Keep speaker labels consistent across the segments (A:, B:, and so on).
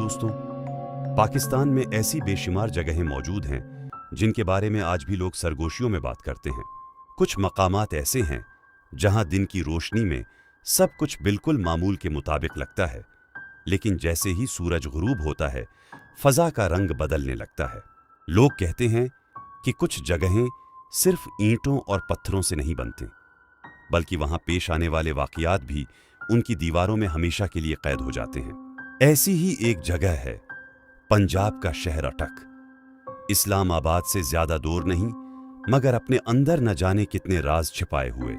A: دوستوں، پاکستان میں ایسی بے شمار جگہیں موجود ہیں جن کے بارے میں آج بھی لوگ سرگوشیوں میں بات کرتے ہیں۔ کچھ مقامات ایسے ہیں جہاں دن کی روشنی میں سب کچھ بالکل معمول کے مطابق لگتا ہے، لیکن جیسے ہی سورج غروب ہوتا ہے فضا کا رنگ بدلنے لگتا ہے۔ لوگ کہتے ہیں کہ کچھ جگہیں صرف اینٹوں اور پتھروں سے نہیں بنتے، بلکہ وہاں پیش آنے والے واقعات بھی ان کی دیواروں میں ہمیشہ کے لیے قید ہو جاتے ہیں۔ ایسی ہی ایک جگہ ہے پنجاب کا شہر اٹک۔ اسلام آباد سے زیادہ دور نہیں، مگر اپنے اندر نہ جانے کتنے راز چھپائے ہوئے۔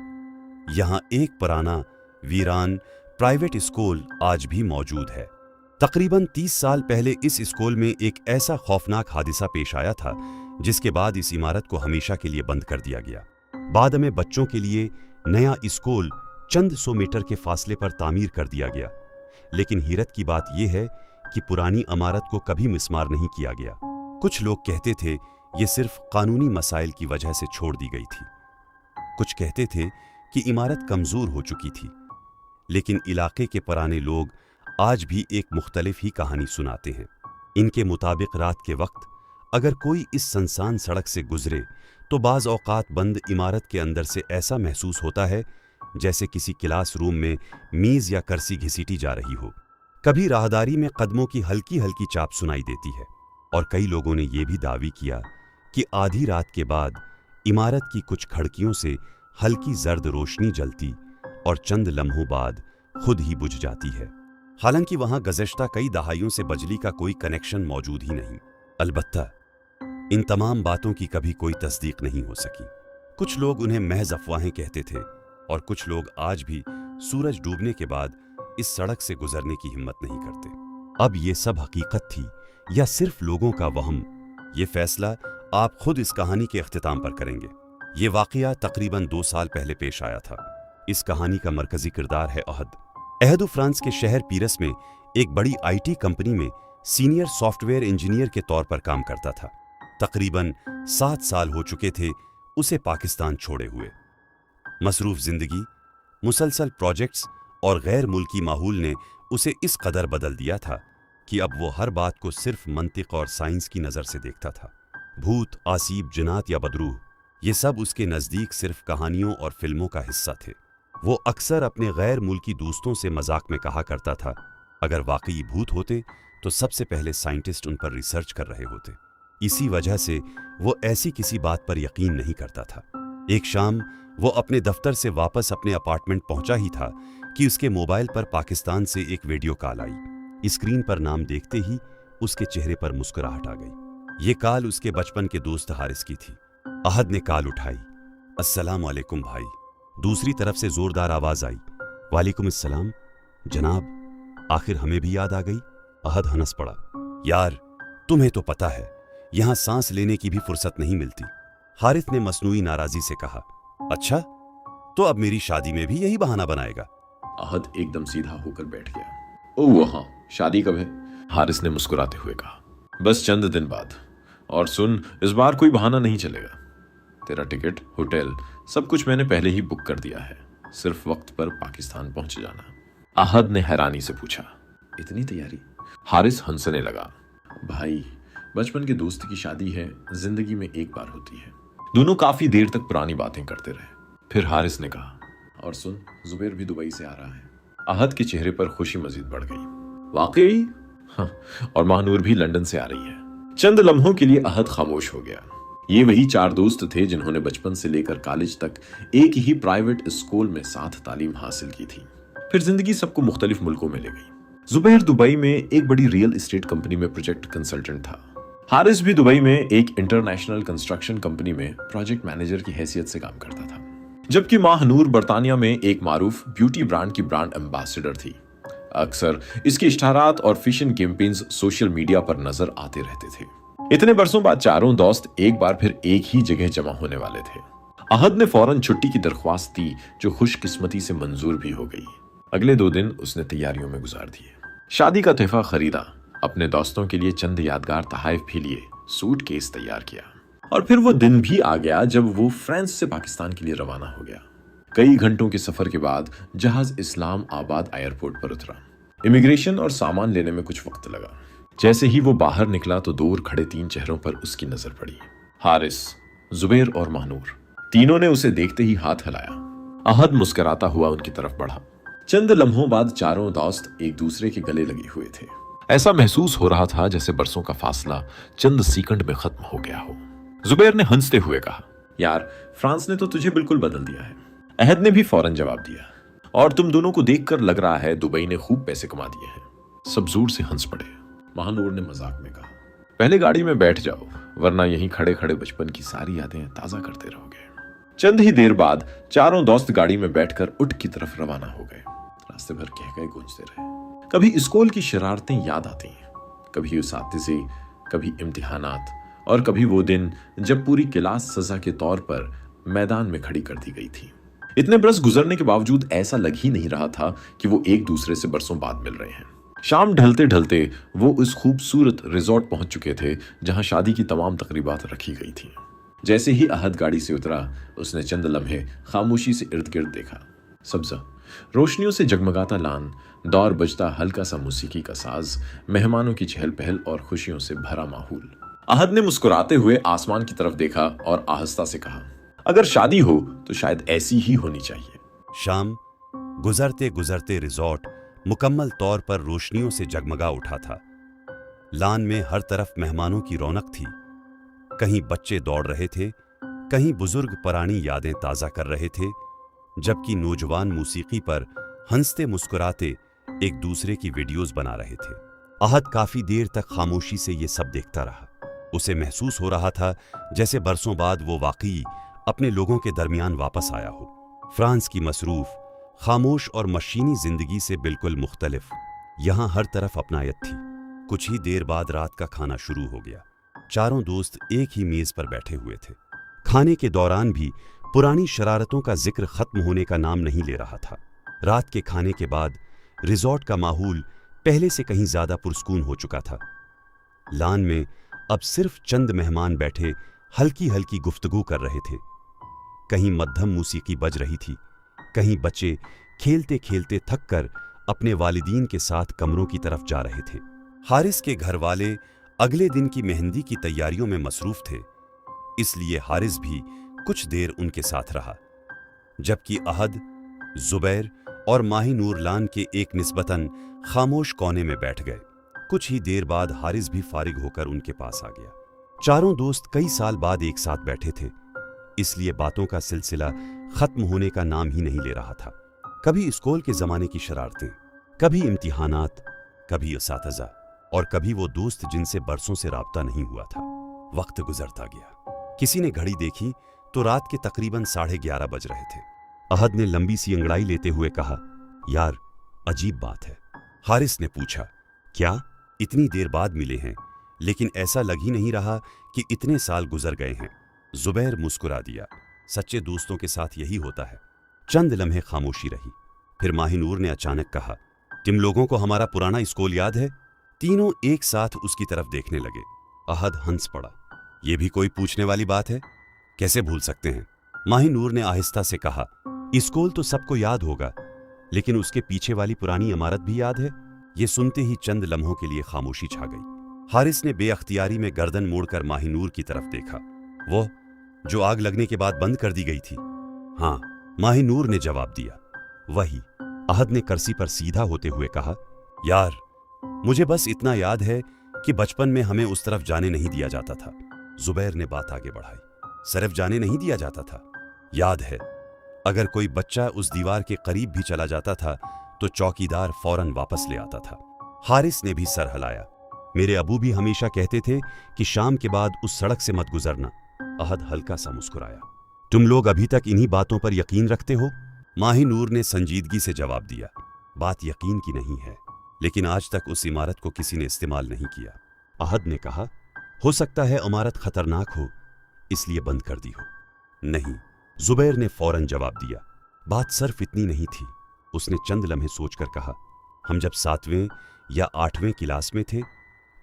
A: یہاں ایک پرانا ویران پرائیویٹ اسکول آج بھی موجود ہے۔ تقریباً 30 سال پہلے اس اسکول میں ایک ایسا خوفناک حادثہ پیش آیا تھا جس کے بعد اس عمارت کو ہمیشہ کے لیے بند کر دیا گیا۔ بعد میں بچوں کے لیے نیا اسکول چند 100 میٹر کے فاصلے پر تعمیر کر دیا گیا، لیکن حیرت کی بات یہ ہے کہ پرانی عمارت کو کبھی مسمار نہیں کیا گیا۔ کچھ لوگ کہتے تھے یہ صرف قانونی مسائل کی وجہ سے چھوڑ دی گئی تھی، کچھ کہتے تھے کہ عمارت کمزور ہو چکی تھی، لیکن علاقے کے پرانے لوگ آج بھی ایک مختلف ہی کہانی سناتے ہیں۔ ان کے مطابق رات کے وقت اگر کوئی اس سنسان سڑک سے گزرے تو بعض اوقات بند عمارت کے اندر سے ایسا محسوس ہوتا ہے جیسے کسی کلاس روم میں میز یا کرسی گھسیٹی جا رہی ہو۔ کبھی راہداری میں قدموں کی ہلکی ہلکی چاپ سنائی دیتی ہے، اور کئی لوگوں نے یہ بھی دعوی کیا کہ آدھی رات کے بعد عمارت کی کچھ کھڑکیوں سے ہلکی زرد روشنی جلتی اور چند لمحوں بعد خود ہی بجھ جاتی ہے۔ حالانکہ وہاں گزشتہ کئی دہائیوں سے بجلی کا کوئی کنیکشن موجود ہی نہیں۔ البتہ ان تمام باتوں کی کبھی کوئی تصدیق نہیں ہو سکی۔ کچھ لوگ انہیں محض افواہیں کہتے تھے، اور کچھ لوگ آج بھی سورج ڈوبنے کے بعد اس سڑک سے گزرنے کی ہمت نہیں کرتے۔ اب یہ سب حقیقت تھی یا صرف لوگوں کا وہم، یہ فیصلہ آپ خود اس کہانی کے اختتام پر کریں گے۔ یہ واقعہ تقریباً 2 سال پہلے پیش آیا تھا۔ اس کہانی کا مرکزی کردار ہے احد۔ احد فرانس کے شہر پیرس میں ایک بڑی IT کمپنی میں سینئر سافٹ ویئر انجینئر کے طور پر کام کرتا تھا۔ تقریباً 7 سال ہو چکے تھے اسے پاکستان چھوڑے ہوئے۔ مصروف زندگی، مسلسل پروجیکٹس اور غیر ملکی ماحول نے اسے اس قدر بدل دیا تھا کہ اب وہ ہر بات کو صرف منطق اور سائنس کی نظر سے دیکھتا تھا۔ بھوت، آسیب، جنات یا بدروح، یہ سب اس کے نزدیک صرف کہانیوں اور فلموں کا حصہ تھے۔ وہ اکثر اپنے غیر ملکی دوستوں سے مذاق میں کہا کرتا تھا، اگر واقعی بھوت ہوتے تو سب سے پہلے سائنٹسٹ ان پر ریسرچ کر رہے ہوتے۔ اسی وجہ سے وہ ایسی کسی بات پر یقین نہیں کرتا تھا۔ ایک شام وہ اپنے دفتر سے واپس اپنے اپارٹمنٹ پہنچا ہی تھا کہ اس کے موبائل پر پاکستان سے ایک ویڈیو کال آئی۔ اسکرین پر نام دیکھتے ہی اس کے چہرے پر مسکراہٹ آ گئی۔ یہ کال اس کے بچپن کے دوست حارث کی تھی۔ احد نے کال اٹھائی۔ السلام علیکم بھائی۔ دوسری طرف سے زوردار آواز آئی۔ وعلیکم السلام جناب، آخر ہمیں بھی یاد آ گئی۔ احد ہنس پڑا۔ یار تمہیں تو پتہ ہے یہاں سانس لینے کی بھی فرصت نہیں ملتی۔ حارث نے مصنوعی ناراضی سے کہا۔ اچھا تو اب میری شادی میں بھی یہی بہانہ بنائے گا؟
B: احد ایک دم سیدھا ہو کر بیٹھ گیا۔ اوہ ہاں، شادی کب ہے؟ حارث نے مسکراتے ہوئے کہا۔ بس چند دن بعد۔ اور سن، اس بار کوئی بہانہ نہیں چلے گا۔ تیرا ٹکٹ، ہوٹل، سب کچھ میں نے پہلے ہی بک کر دیا ہے، صرف وقت پر پاکستان پہنچ جانا۔ احد نے حیرانی سے پوچھا، اتنی تیاری؟ حارث ہنسنے لگا۔ بھائی، بچپن کے دوست کی شادی ہے، زندگی میں ایک بار ہوتی ہے۔ دونوں کافی دیر تک پرانی باتیں کرتے رہے۔ پھر حارث نے کہا، اور سن، زبیر بھی دبئی سے آ رہا ہے۔ احد کے چہرے پر خوشی مزید بڑھ گئی۔ واقعی؟ ہاں، اور ماہنور بھی لندن سے آ رہی ہے۔ چند لمحوں کے لیے احد خاموش ہو گیا۔ یہ وہی 4 دوست تھے جنہوں نے بچپن سے لے کر کالج تک ایک ہی پرائیویٹ اسکول میں ساتھ تعلیم حاصل کی تھی۔ پھر زندگی سب کو مختلف ملکوں میں لے گئی۔ زبیر دبئی میں ایک بڑی ریئل اسٹیٹ کمپنی میں پروجیکٹ کنسلٹنٹ تھا۔ حارث بھی دبئی میں ایک انٹرنیشنل کنسٹرکشن کمپنی میں پروجیکٹ مینیجر کی حیثیت سے کام کرتا تھا، جبکہ ماہ نور برطانیہ میں ایک معروف بیوٹی برانڈ کی برانڈ ایمبیسڈر تھی۔ اکثر اس کے اشتہارات اور فیشن کیمپینز سوشل میڈیا پر نظر آتے رہتے تھے۔ اتنے برسوں بعد چاروں دوست ایک بار پھر ایک ہی جگہ جمع ہونے والے تھے۔ احد نے فوراً چھٹی کی درخواست دی، جو خوش قسمتی سے منظور بھی ہو گئی۔ اگلے 2 دن اس نے تیاریوں میں گزار دیے۔ شادی کا تحفہ خریدا، اپنے دوستوں کے لیے چند یادگار تحائف بھی لیے، سوٹ کیس تیار کیا، اور پھر وہ دن بھی آ گیا جب وہ فرانس سے پاکستان کے لیے روانہ ہو گیا۔ کئی گھنٹوں کے سفر کے بعد جہاز اسلام آباد ایئرپورٹ پر اترا۔ امیگریشن اور سامان لینے میں کچھ وقت لگا۔ जैसे ही वो बाहर निकला तो दूर खड़े 3 चेहरों पर उसकी नजर पड़ी। हारिस, जुबैर और महानूर। तीनों ने उसे देखते ही हाथ हिलाया। अहद मुस्कुराता हुआ उनकी तरफ बढ़ा। चंद लम्हों बाद चारों दोस्त एक दूसरे के गले लगे हुए थे। ऐसा महसूस हो रहा था जैसे बरसों का फासला चंद सेकंड में खत्म हो गया हो। जुबैर ने हंसते हुए कहा, यार, फ्रांस ने तो तुझे बिल्कुल बदल दिया है। अहद ने भी फौरन जवाब दिया, और तुम दोनों को देखकर लग रहा है दुबई ने खूब पैसे कमा दिए हैं। सब जोर से हंस पड़े। महानूर ने मजाक में कहा, पहले गाड़ी में बैठ जाओ, वरना यहीं खड़े खड़े बचपन की सारी यादें ताजा करते रहोगे। चंद ही देर बाद चारों दोस्त गाड़ी में बैठकर उठ की तरफ रवाना हो गए। रास्ते भर कह गए गूंजते रहे। कभी स्कूल की शरारतें याद आती हैं, कभी उसातिज़े, कभी इम्तिहानात, और कभी वो दिन जब पूरी क्लास सजा के तौर पर मैदान में खड़ी कर दी गई थी। इतने बरस गुजरने के बावजूद ऐसा लग ही नहीं रहा था कि वो एक दूसरे से बरसों बाद मिल रहे हैं। शाम ढलते ढलते वो उस खूबसूरत रिजॉर्ट पहुंच चुके थे जहां शादी की तमाम तकरीबात रखी गई थी। जैसे ही अहद गाड़ी से उतरा, उसने चंद लम्हे खामोशी से इर्द गिर्द देखा। सब्जा, रोशनियों से जगमगाता लान, दौर बजता हल्का सा मौसीकी का साज, मेहमानों की चहल पहल और खुशियों से भरा माहौल। अहद ने मुस्कुराते हुए आसमान की तरफ देखा और आहिस्ता से कहा, अगर शादी हो तो शायद ऐसी ही होनी चाहिए।
A: शाम गुजरते गुजरते रिजॉर्ट मुकम्मल तौर पर रोशनियों से जगमगा उठा था। लान में हर तरफ मेहमानों की रौनक थी। कहीं बच्चे दौड़ रहे थे, कहीं बुजुर्ग पुरानी यादें ताज़ा कर रहे थे, जबकि नौजवान मौसीकी पर हंसते मुस्कुराते एक दूसरे की वीडियोस बना रहे थे। अहद काफी देर तक खामोशी से ये सब देखता रहा। उसे महसूस हो रहा था जैसे बरसों बाद वो वाकई अपने लोगों के दरमियान वापस आया हो। फ्रांस की मसरूफ, खामोश और मशीनी जिंदगी से बिल्कुल मुख्तलिफ यहाँ हर तरफ अपनायत थी। कुछ ही देर बाद रात का खाना शुरू हो गया। चारों दोस्त एक ही मेज पर बैठे हुए थे। खाने के दौरान भी पुरानी शरारतों का जिक्र खत्म होने का नाम नहीं ले रहा था। रात के खाने के बाद रिजॉर्ट का माहौल पहले से कहीं ज्यादा पुरस्कून हो चुका था। लान में अब सिर्फ चंद मेहमान बैठे हल्की हल्की गुफ्तगू कर रहे थे। कहीं मध्यम मौसीकी बज रही थी, कहीं बच्चे खेलते खेलते थक कर अपने वालिदीन के साथ कमरों की तरफ जा रहे थे। हारिस के घर वाले अगले दिन की मेहंदी की तैयारियों में मसरूफ थे, इसलिए हारिस भी कुछ देर उनके साथ रहा, जबकि अहद, जुबैर और माही-नूर लान के एक निस्बतन खामोश कोने में बैठ गए। कुछ ही देर बाद हारिस भी फारिग होकर उनके पास आ गया। चारों दोस्त कई साल बाद एक साथ बैठे थे, इसलिए बातों का सिलसिला खत्म होने का नाम ही नहीं ले रहा था। कभी स्कूल के जमाने की शरारतें, कभी इम्तिहानात, कभी असातिज़ा और कभी वो दोस्त जिनसे बरसों से राब्ता नहीं हुआ था। वक्त गुजरता गया। किसी ने घड़ी देखी तो रात के तकरीबन 11:30 बज रहे थे। अहद ने लंबी सी अंगड़ाई लेते हुए कहा, यार, अजीब बात है। हारिस ने पूछा, क्या? इतनी देर बाद मिले हैं, लेकिन ऐसा लग ही नहीं रहा कि इतने साल गुजर गए हैं। जुबैर मुस्कुरा दिया। सच्चे दोस्तों के साथ यही होता है। चंद लम्हे खामोशी रही। फिर माही-नूर ने अचानक कहा, तुम लोगों को हमारा पुराना स्कूल याद है? तीनों एक साथ उसकी तरफ देखने लगे। अहद हंस पड़ा। यह भी कोई पूछने वाली बात है? कैसे भूल सकते हैं? माही-नूर ने आहिस्ता से कहा, स्कूल तो सबको याद होगा, लेकिन उसके पीछे वाली पुरानी इमारत भी याद है? ये सुनते ही चंद लम्हों के लिए खामोशी छा गई। हारिस ने बेअख्तियारी में गर्दन मोड़कर माही-नूर की तरफ देखा। वो जो आग लगने के बाद बंद कर दी गई थी? हाँ, माही-नूर ने जवाब दिया, वही। अहद ने कर्सी पर सीधा होते हुए कहा, यार, मुझे बस इतना याद है कि बचपन में हमें उस तरफ जाने नहीं दिया जाता था। जुबैर ने बात आगे बढ़ाई, सिर्फ जाने नहीं दिया जाता था। याद है, अगर कोई बच्चा उस दीवार के करीब भी चला जाता था तो चौकीदार फौरन वापस ले आता था। हारिस ने भी सर हिलाया। मेरे अबू भी हमेशा कहते थे कि शाम के बाद उस सड़क से मत गुजरना। अहद हल्का सा मुस्कुराया। तुम लोग अभी तक इन्हीं बातों पर यकीन रखते हो? माही-नूर ने संजीदगी से जवाब दिया, बात यकीन की नहीं है, लेकिन आज तक उस इमारत को किसी ने इस्तेमाल नहीं किया। अहद ने कहा, हो सकता है इमारत खतरनाक हो, इसलिए बंद कर दी हो। नहीं, जुबैर ने फौरन जवाब दिया, बात सिर्फ इतनी नहीं थी। उसने चंद लम्हे सोचकर कहा, हम जब 7वें या 8वें क्लास में थे,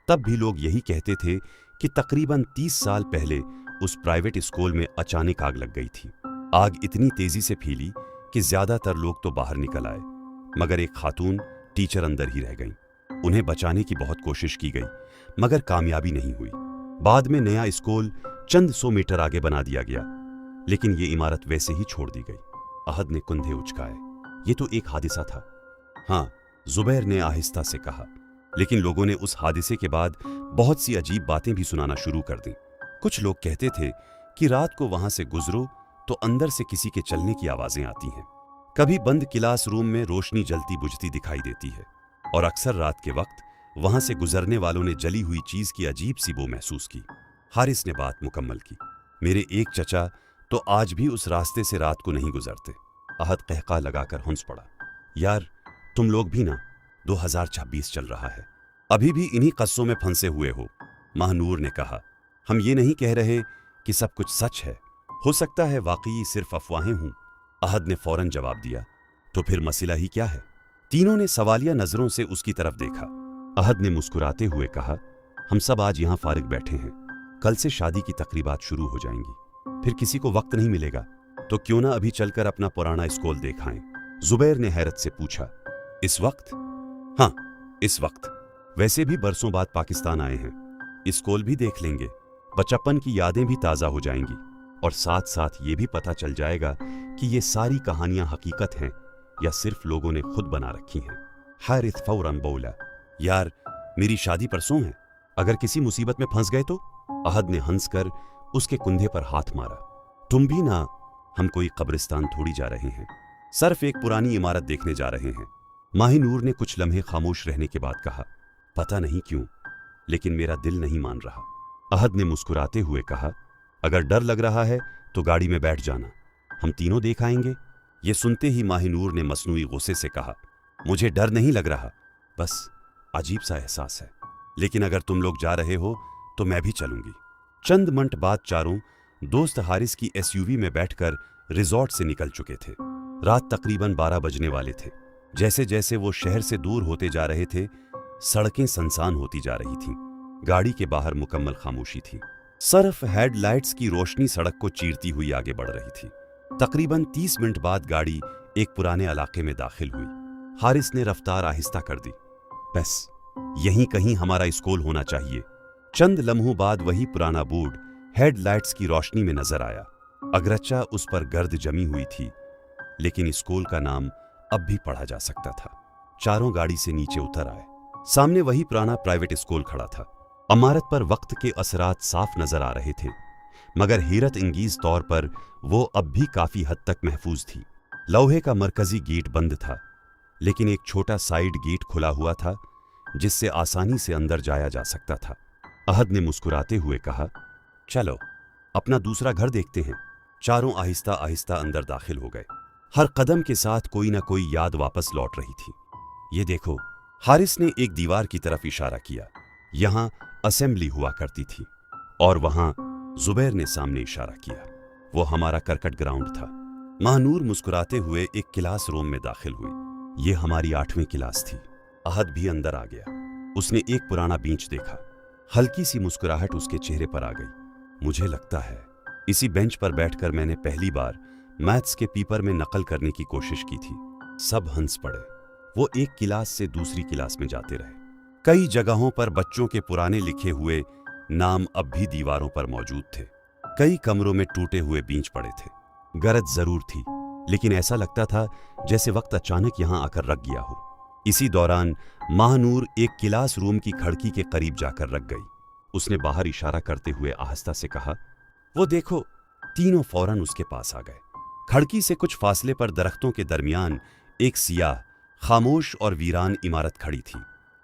A: तब भी लोग यही कहते थे कि तकरीबन 30 साल पहले उस प्राइवेट स्कूल में अचानक आग लग गई थी। आग इतनी तेजी से फैली कि ज्यादातर लोग तो बाहर निकल आए, मगर एक खातून टीचर अंदर ही रह गई। उन्हें बचाने की बहुत कोशिश की गई, मगर कामयाबी नहीं हुई। बाद में नया स्कूल चंद 100 मीटर आगे बना दिया गया, लेकिन ये इमारत वैसे ही छोड़ दी गई। अहद ने कंधे उचकाए। ये तो एक हादसा था। हाँ, जुबैर ने आहिस्ता से कहा, लेकिन लोगों ने उस हादसे के बाद बहुत सी अजीब बातें भी सुनाना शुरू कर दी। कुछ लोग कहते थे कि रात को वहां से गुजरो तो अंदर से किसी के चलने की आवाजें आती हैं। कभी बंद क्लास रूम में रोशनी जलती बुझती दिखाई देती है, और अक्सर रात के वक्त वहां से गुजरने वालों ने जली हुई चीज की अजीब सी बो महसूस की। हारिस ने बात मुकम्मल की। मेरे एक चचा तो आज भी उस रास्ते से रात को नहीं गुजरते। अहद कहका लगाकर हंस पड़ा। यार, तुम लोग भी ना, 2026 चल रहा है, अभी भी इन्हीं कस्सों में फंसे हुए हो। महानूर ने कहा, हम ये नहीं कह रहे कि सब कुछ सच है, हो सकता है वाकई सिर्फ अफवाहें हों। अहद ने फौरन जवाब दिया, तो फिर मसला ही क्या है? तीनों ने सवालिया नजरों से उसकी तरफ देखा। अहद ने मुस्कुराते हुए कहा, हम सब आज यहाँ फारिग बैठे हैं, कल से शादी की तकरीबात शुरू हो जाएंगी, फिर किसी को वक्त नहीं मिलेगा, तो क्यों ना अभी चलकर अपना पुराना स्कूल देख आएं। जुबैर ने हैरत से पूछा, इस वक्त? हाँ, इस वक्त। वैसे भी बरसों बाद पाकिस्तान आए हैं, स्कूल भी देख लेंगे, बचपन की यादें भी ताज़ा हो जाएंगी, और साथ साथ ये भी पता चल जाएगा कि ये सारी कहानियां हकीकत हैं या सिर्फ लोगों ने खुद बना रखी हैं। हारिस फौरन बोला, यार, मेरी शादी परसों है, अगर किसी मुसीबत में फंस गए तो? अहद ने हंसकर उसके कुंधे पर हाथ मारा। तुम भी ना, हम कोई कब्रिस्तान थोड़ी जा रहे हैं, सिर्फ एक पुरानी इमारत देखने जा रहे हैं। माहिनूर ने कुछ लम्हे खामोश रहने के बाद कहा, पता नहीं क्यों, लेकिन मेरा दिल नहीं मान रहा। अहद ने मुस्कुराते हुए कहा, अगर डर लग रहा है तो गाड़ी में बैठ जाना, हम तीनों देख आएंगे। ये सुनते ही माहिनूर ने मसनूई गुस्से से कहा, मुझे डर नहीं लग रहा, बस अजीब सा एहसास है, लेकिन अगर तुम लोग जा रहे हो तो मैं भी चलूंगी। चंद मिनट बाद चारों दोस्त हारिस की एसयूवी में बैठकर रिजॉर्ट से निकल चुके थे। रात तकरीबन 12 बजने वाले थे। जैसे जैसे वो शहर से दूर होते जा रहे थे, सड़कें सुनसान होती जा रही थीं। गाड़ी के बाहर मुकम्मल खामोशी थी, सिर्फ हेडलाइट्स की रोशनी सड़क को चीरती हुई आगे बढ़ रही थी। तकरीबन 30 मिनट बाद गाड़ी एक पुराने इलाके में दाखिल हुई। हारिस ने रफ्तार आहिस्ता कर दी। बस यहीं कहीं हमारा स्कूल होना चाहिए। चंद लम्हों बाद वही पुराना बोर्ड हेडलाइट्स की रोशनी में नजर आया। अगरचा उस पर गर्द जमी हुई थी, लेकिन स्कूल का नाम अब भी पढ़ा जा सकता था। चारों गाड़ी से नीचे उतर आए। सामने वही पुराना प्राइवेट स्कूल खड़ा था। इमारत पर वक्त के असरात साफ नजर आ रहे थे, मगर हैरत इंगीज तौर पर वो अब भी काफी हद तक महफूज थी। लोहे का मरकजी गेट बंद था, लेकिन एक छोटा साइड गेट खुला हुआ था जिससे आसानी से अंदर जाया जा सकता था। अहद ने मुस्कुराते हुए कहा, चलो अपना दूसरा घर देखते हैं। चारों आहिस्ता आहिस्ता अंदर दाखिल हो गए। हर कदम के साथ कोई ना कोई याद वापस लौट रही थी। ये देखो, हारिस ने एक दीवार की तरफ इशारा किया। यहां असेंबली हुआ करती थी। और वहां जुबैर ने सामने इशारा किया। वो हमारा करकट ग्राउंड था। महानूर मुस्कुराते हुए एक क्लास रूम में दाखिल हुई। ये हमारी 8वीं क्लास थी। अहद भी अंदर आ गया। उसने एक पुराना बेंच देखा। हल्की सी मुस्कुराहट उसके चेहरे पर आ गई। मुझे लगता है इसी बेंच पर बैठकर मैंने पहली बार मैथ्स के पेपर में नकल करने की कोशिश की थी। सब हंस पड़े। वो एक क्लास से दूसरी क्लास में जाते रहे। कई जगहों पर बच्चों के पुराने लिखे हुए नाम अब भी दीवारों पर मौजूद थे। कई कमरों में टूटे हुए बेंच पड़े थे। गरज जरूर थी, लेकिन ऐसा लगता था जैसे वक्त अचानक यहां आकर रख गया हो। इसी दौरान महानूर एक क्लास रूम की खिड़की के करीब जाकर रख गई। उसने बाहर इशारा करते हुए आहिस्ता से कहा, वो देखो। तीनों फौरन उसके पास आ गए। खिड़की से कुछ फासले पर दरख्तों के दरमियान एक सियाह, खामोश और वीरान इमारत खड़ी थी।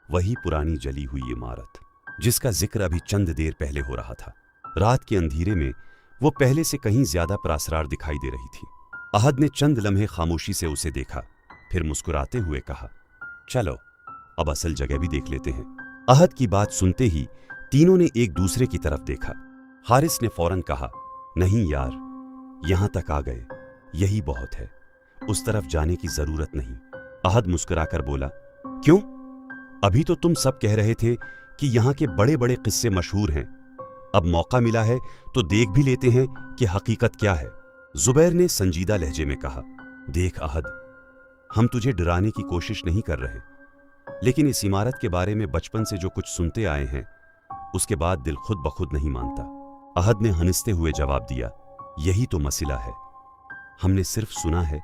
A: वही पुरानी जली हुई इमारत जिसका जिक्र अभी चंद देर पहले हो रहा था। रात के अंधेरे में वो पहले से कहीं ज्यादा प्रासरार दिखाई दे रही थी। अहद ने चंद लम्हे खामोशी से उसे देखा, फिर मुस्कुराते हुए कहा, चलो अब असल जगह भी देख लेते हैं। अहद की बात सुनते ही तीनों ने एक दूसरे की तरफ देखा। हारिस ने फौरन कहा, नहीं यार, यहां तक आ गए, यही बहुत है, उस तरफ जाने की जरूरत नहीं। अहद मुस्कुराकर बोला, क्यों? अभी तो तुम सब कह रहे थे कि यहां के बड़े बड़े किस्से मशहूर हैं। अब मौका मिला है तो देख भी लेते हैं कि हकीकत क्या है। जुबैर ने संजीदा लहजे में कहा, देख अहद, हम तुझे डराने की कोशिश नहीं कर रहे, लेकिन इस इमारत के बारे में बचपन से जो कुछ सुनते आए हैं उसके बाद दिल खुद ब खुद नहीं मानता। अहद ने हंसते हुए जवाब दिया, यही तो मसला है, हमने सिर्फ सुना है,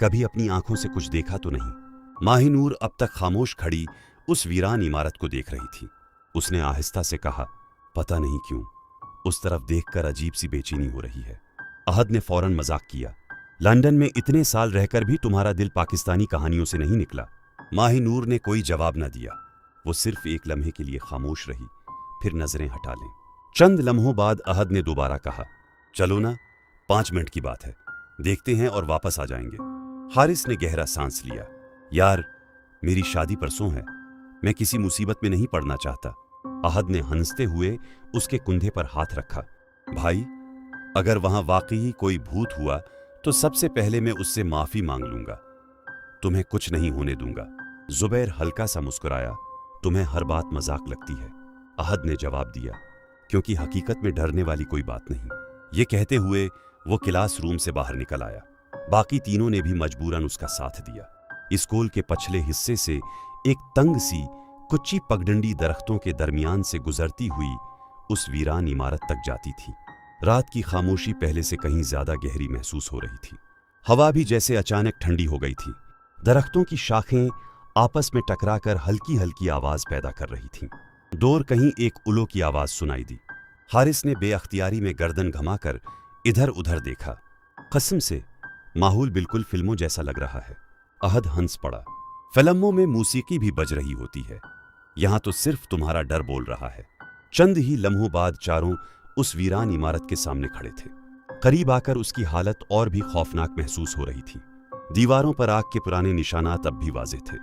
A: कभी अपनी आंखों से कुछ देखा तो नहीं। माहिनूर अब तक खामोश खड़ी उस वीरान इमारत को देख रही थी। उसने आहिस्ता से कहा, पता नहीं क्यों उस तरफ देखकर अजीब सी बेचैनी हो रही है। अहद ने फौरन मजाक किया, लंदन में इतने साल रहकर भी तुम्हारा दिल पाकिस्तानी कहानियों से नहीं निकला। माहिनूर ने कोई जवाब न दिया। वो सिर्फ एक लम्हे के लिए खामोश रही, फिर नजरें हटा लें। चंद लम्हों बाद अहद ने दोबारा कहा, चलो ना, 5 मिनट की बात है, देखते हैं और वापस आ जाएंगे। हारिस ने गहरा सांस लिया। यार, मेरी शादी परसों है, मैं किसी मुसीबत में नहीं पड़ना चाहता। अहद ने हंसते हुए उसके कुंधे पर हाथ रखा। भाई, अगर वहां वाकई कोई भूत हुआ तो सबसे पहले मैं उससे माफी मांग लूंगा, तुम्हें कुछ नहीं होने दूंगा। जुबैर हल्का सा मुस्कुराया, तुम्हें हर बात मजाक लगती है। अहद ने जवाब दिया, क्योंकि हकीकत में डरने वाली कोई बात नहीं। ये कहते हुए वो क्लास रूम से बाहर निकल आया। बाकी तीनों ने भी मजबूरन उसका साथ दिया। स्कूल के पछले हिस्से से एक तंग सी कुच्ची पगडंडी दरख्तों के दरमियान से गुजरती हुई उस वीरान इमारत तक जाती थी। रात की खामोशी पहले से कहीं ज्यादा गहरी महसूस हो रही थी। हवा भी जैसे अचानक ठंडी हो गई थी। दरख्तों की शाखें आपस में टकराकर हल्की हल्की आवाज पैदा कर रही थीं। दूर कहीं एक उलो की आवाज सुनाई दी। हारिस ने बेअख्तियारी में गर्दन घुमाकर इधर उधर देखा। कसम से माहौल बिल्कुल फिल्मों जैसा लग रहा है। अहद हंस पड़ा। फिल्मों में मौसीकी भी बज रही होती है, यहां तो सिर्फ तुम्हारा डर बोल रहा है। चंद ही लम्हों बाद चारों उस वीरान इमारत के सामने खड़े थे। करीब आकर उसकी हालत और भी खौफनाक महसूस हो रही थी। दीवारों पर आग के पुराने निशानात अब भी वाज़ेह थे।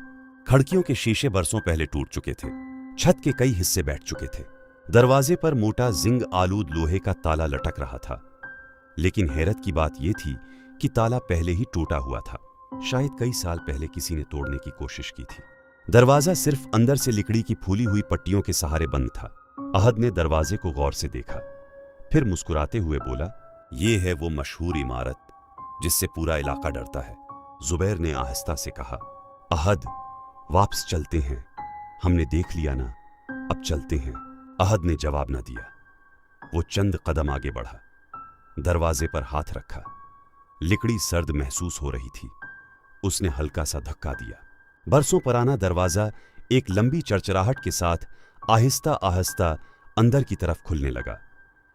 A: खिड़कियों के शीशे बरसों पहले टूट चुके थे। छत के कई हिस्से बैठ चुके थे। दरवाजे पर मोटा जिंग आलूद लोहे का ताला लटक रहा था। लेकिन हैरत की बात यह थी कि ताला पहले ही टूटा हुआ था। शायद कई साल पहले किसी ने तोड़ने की कोशिश की थी। दरवाजा सिर्फ अंदर से लकड़ी की फूली हुई पट्टियों के सहारे बंद था। अहद ने दरवाजे को गौर से देखा, फिर मुस्कुराते हुए बोला, ये है वो मशहूर इमारत जिससे पूरा इलाका डरता है। जुबैर ने आहिस्ता से कहा, अहद, वापस चलते हैं, हमने देख लिया ना, अब चलते हैं। अहद ने जवाब न दिया। वो चंद कदम आगे बढ़ा, दरवाजे पर हाथ रखा। लकड़ी सर्द महसूस हो रही थी। उसने हल्का सा धक्का दिया। बरसों पुराना दरवाजा एक लंबी चरचराहट के साथ आहिस्ता आहिस्ता अंदर की तरफ खुलने लगा।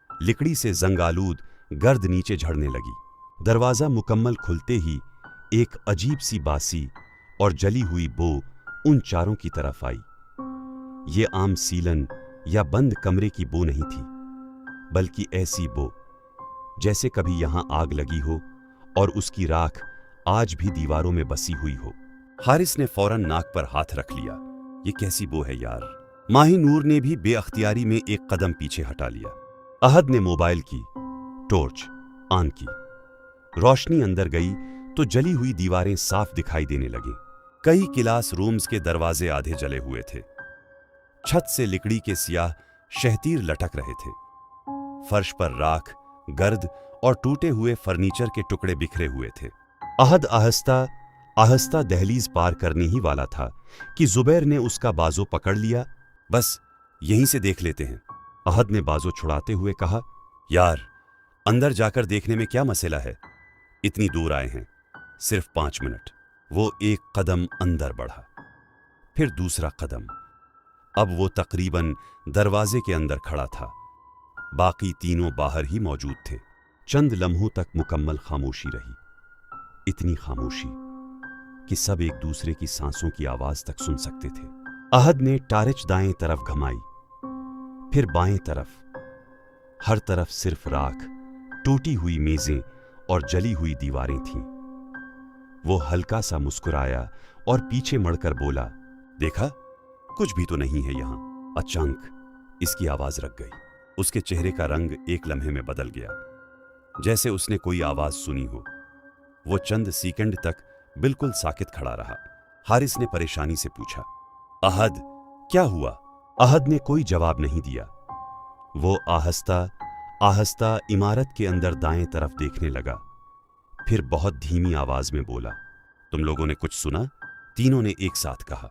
A: लकड़ी से जंगालूद गर्द नीचे झड़ने लगी। दरवाजा मुकम्मल खुलते ही एक अजीब सी बासी और जली हुई बो उन चारों की तरफ आई। ये आम सीलन या बंद कमरे की बो नहीं थी, बल्कि ऐसी बो जैसे कभी यहां आग लगी हो और उसकी राख आज भी दीवारों में बसी हुई हो। हारिस ने फौरन नाक पर हाथ रख लिया। ये कैसी बो है यार। माहिनूर ने भी बेअख्तियारी में एक कदम पीछे हटा लिया। अहद ने मोबाइल की टॉर्च ऑन की। रोशनी अंदर गई तो जली हुई दीवारें साफ दिखाई देने लगी। कई क्लास रूम्स के दरवाजे आधे जले हुए थे। छत से लकड़ी के सियाह शहतीर लटक रहे थे। फर्श पर राख, गर्द और टूटे हुए फर्नीचर के टुकड़े बिखरे हुए थे। अहद आहिस्ता आहिस्ता दहलीज पार करने ही वाला था कि जुबैर ने उसका बाजू पकड़ लिया। बस यहीं से देख लेते हैं। अहद ने बाजू छुड़ाते हुए कहा, यार, अंदर जाकर देखने में क्या मसला है, इतनी दूर आए हैं, सिर्फ 5 मिनट। वो एक कदम अंदर बढ़ा, फिर दूसरा कदम। अब वो तकरीबन दरवाजे के अंदर खड़ा था। बाकी तीनों बाहर ही मौजूद थे। चंद लम्हों तक मुकम्मल खामोशी रही। इतनी खामोशी कि सब एक दूसरे की सांसों की आवाज तक सुन सकते थे। अहद ने टारिच दाएं तरफ घमाई, फिर बाएं तरफ। हर तरफ सिर्फ राख, टूटी हुई मेजें और जली हुई दीवारें थीं। वो हल्का सा मुस्कुराया और पीछे मुड़कर बोला, देखा, कुछ भी तो नहीं है यहां। अचानक इसकी आवाज रख गई। उसके चेहरे का रंग एक लम्हे में बदल गया, जैसे उसने कोई आवाज सुनी हो। वो चंद सेकंड तक बिल्कुल साकित खड़ा रहा। हारिस ने परेशानी से पूछा, अहद, क्या हुआ? अहद ने कोई जवाब नहीं दिया। वो आहिस्ता आहिस्ता इमारत के अंदर दाएं तरफ देखने लगा, फिर बहुत धीमी आवाज में बोला, तुम लोगों ने कुछ सुना? तीनों ने एक साथ कहा,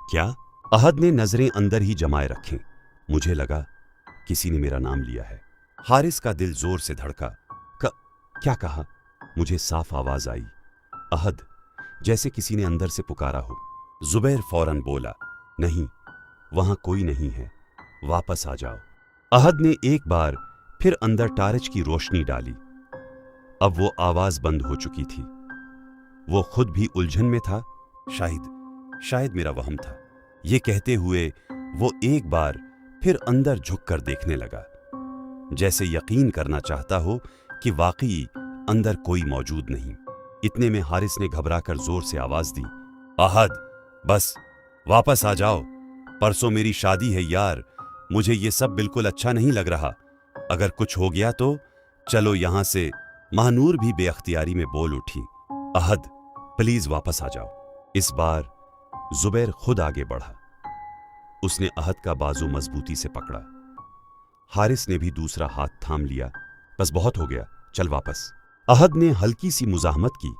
A: क्या? अहद ने नजरें अंदर ही जमाए रखें। मुझे लगा किसी ने मेरा नाम लिया है। हारिस का दिल जोर से धड़का। क्या कहा? मुझे साफ आवाज आई, अहद, जैसे किसी ने अंदर से पुकारा हो। जुबैर फौरन बोला, नहीं, वहां कोई नहीं है, वापस आ जाओ। अहद ने एक बार फिर अंदर टार्च की रोशनी डाली। अब वो आवाज बंद हो चुकी थी। वो खुद भी उलझन में था। शायद मेरा वहम था। ये कहते हुए वो एक बार फिर अंदर झुककर देखने लगा, जैसे यकीन करना चाहता हो कि वाकई अंदर कोई मौजूद नहीं। इतने में हारिस ने घबराकर जोर से आवाज दी, अहद, बस वापस आ जाओ। परसों मेरी शादी है यार, मुझे ये सब बिल्कुल अच्छा नहीं लग रहा। अगर कुछ हो गया तो चलो यहां से। महानूर भी बेअख्तियारी में बोल उठी, अहद, प्लीज वापस आ जाओ। इस बार जुबैर खुद आगे बढ़ा। उसने अहद का बाजू मजबूती से पकड़ा। हारिस ने भी दूसरा हाथ थाम लिया। बस बहुत हो गया, चल वापस। अहद ने हल्की सी मुजाहमत की,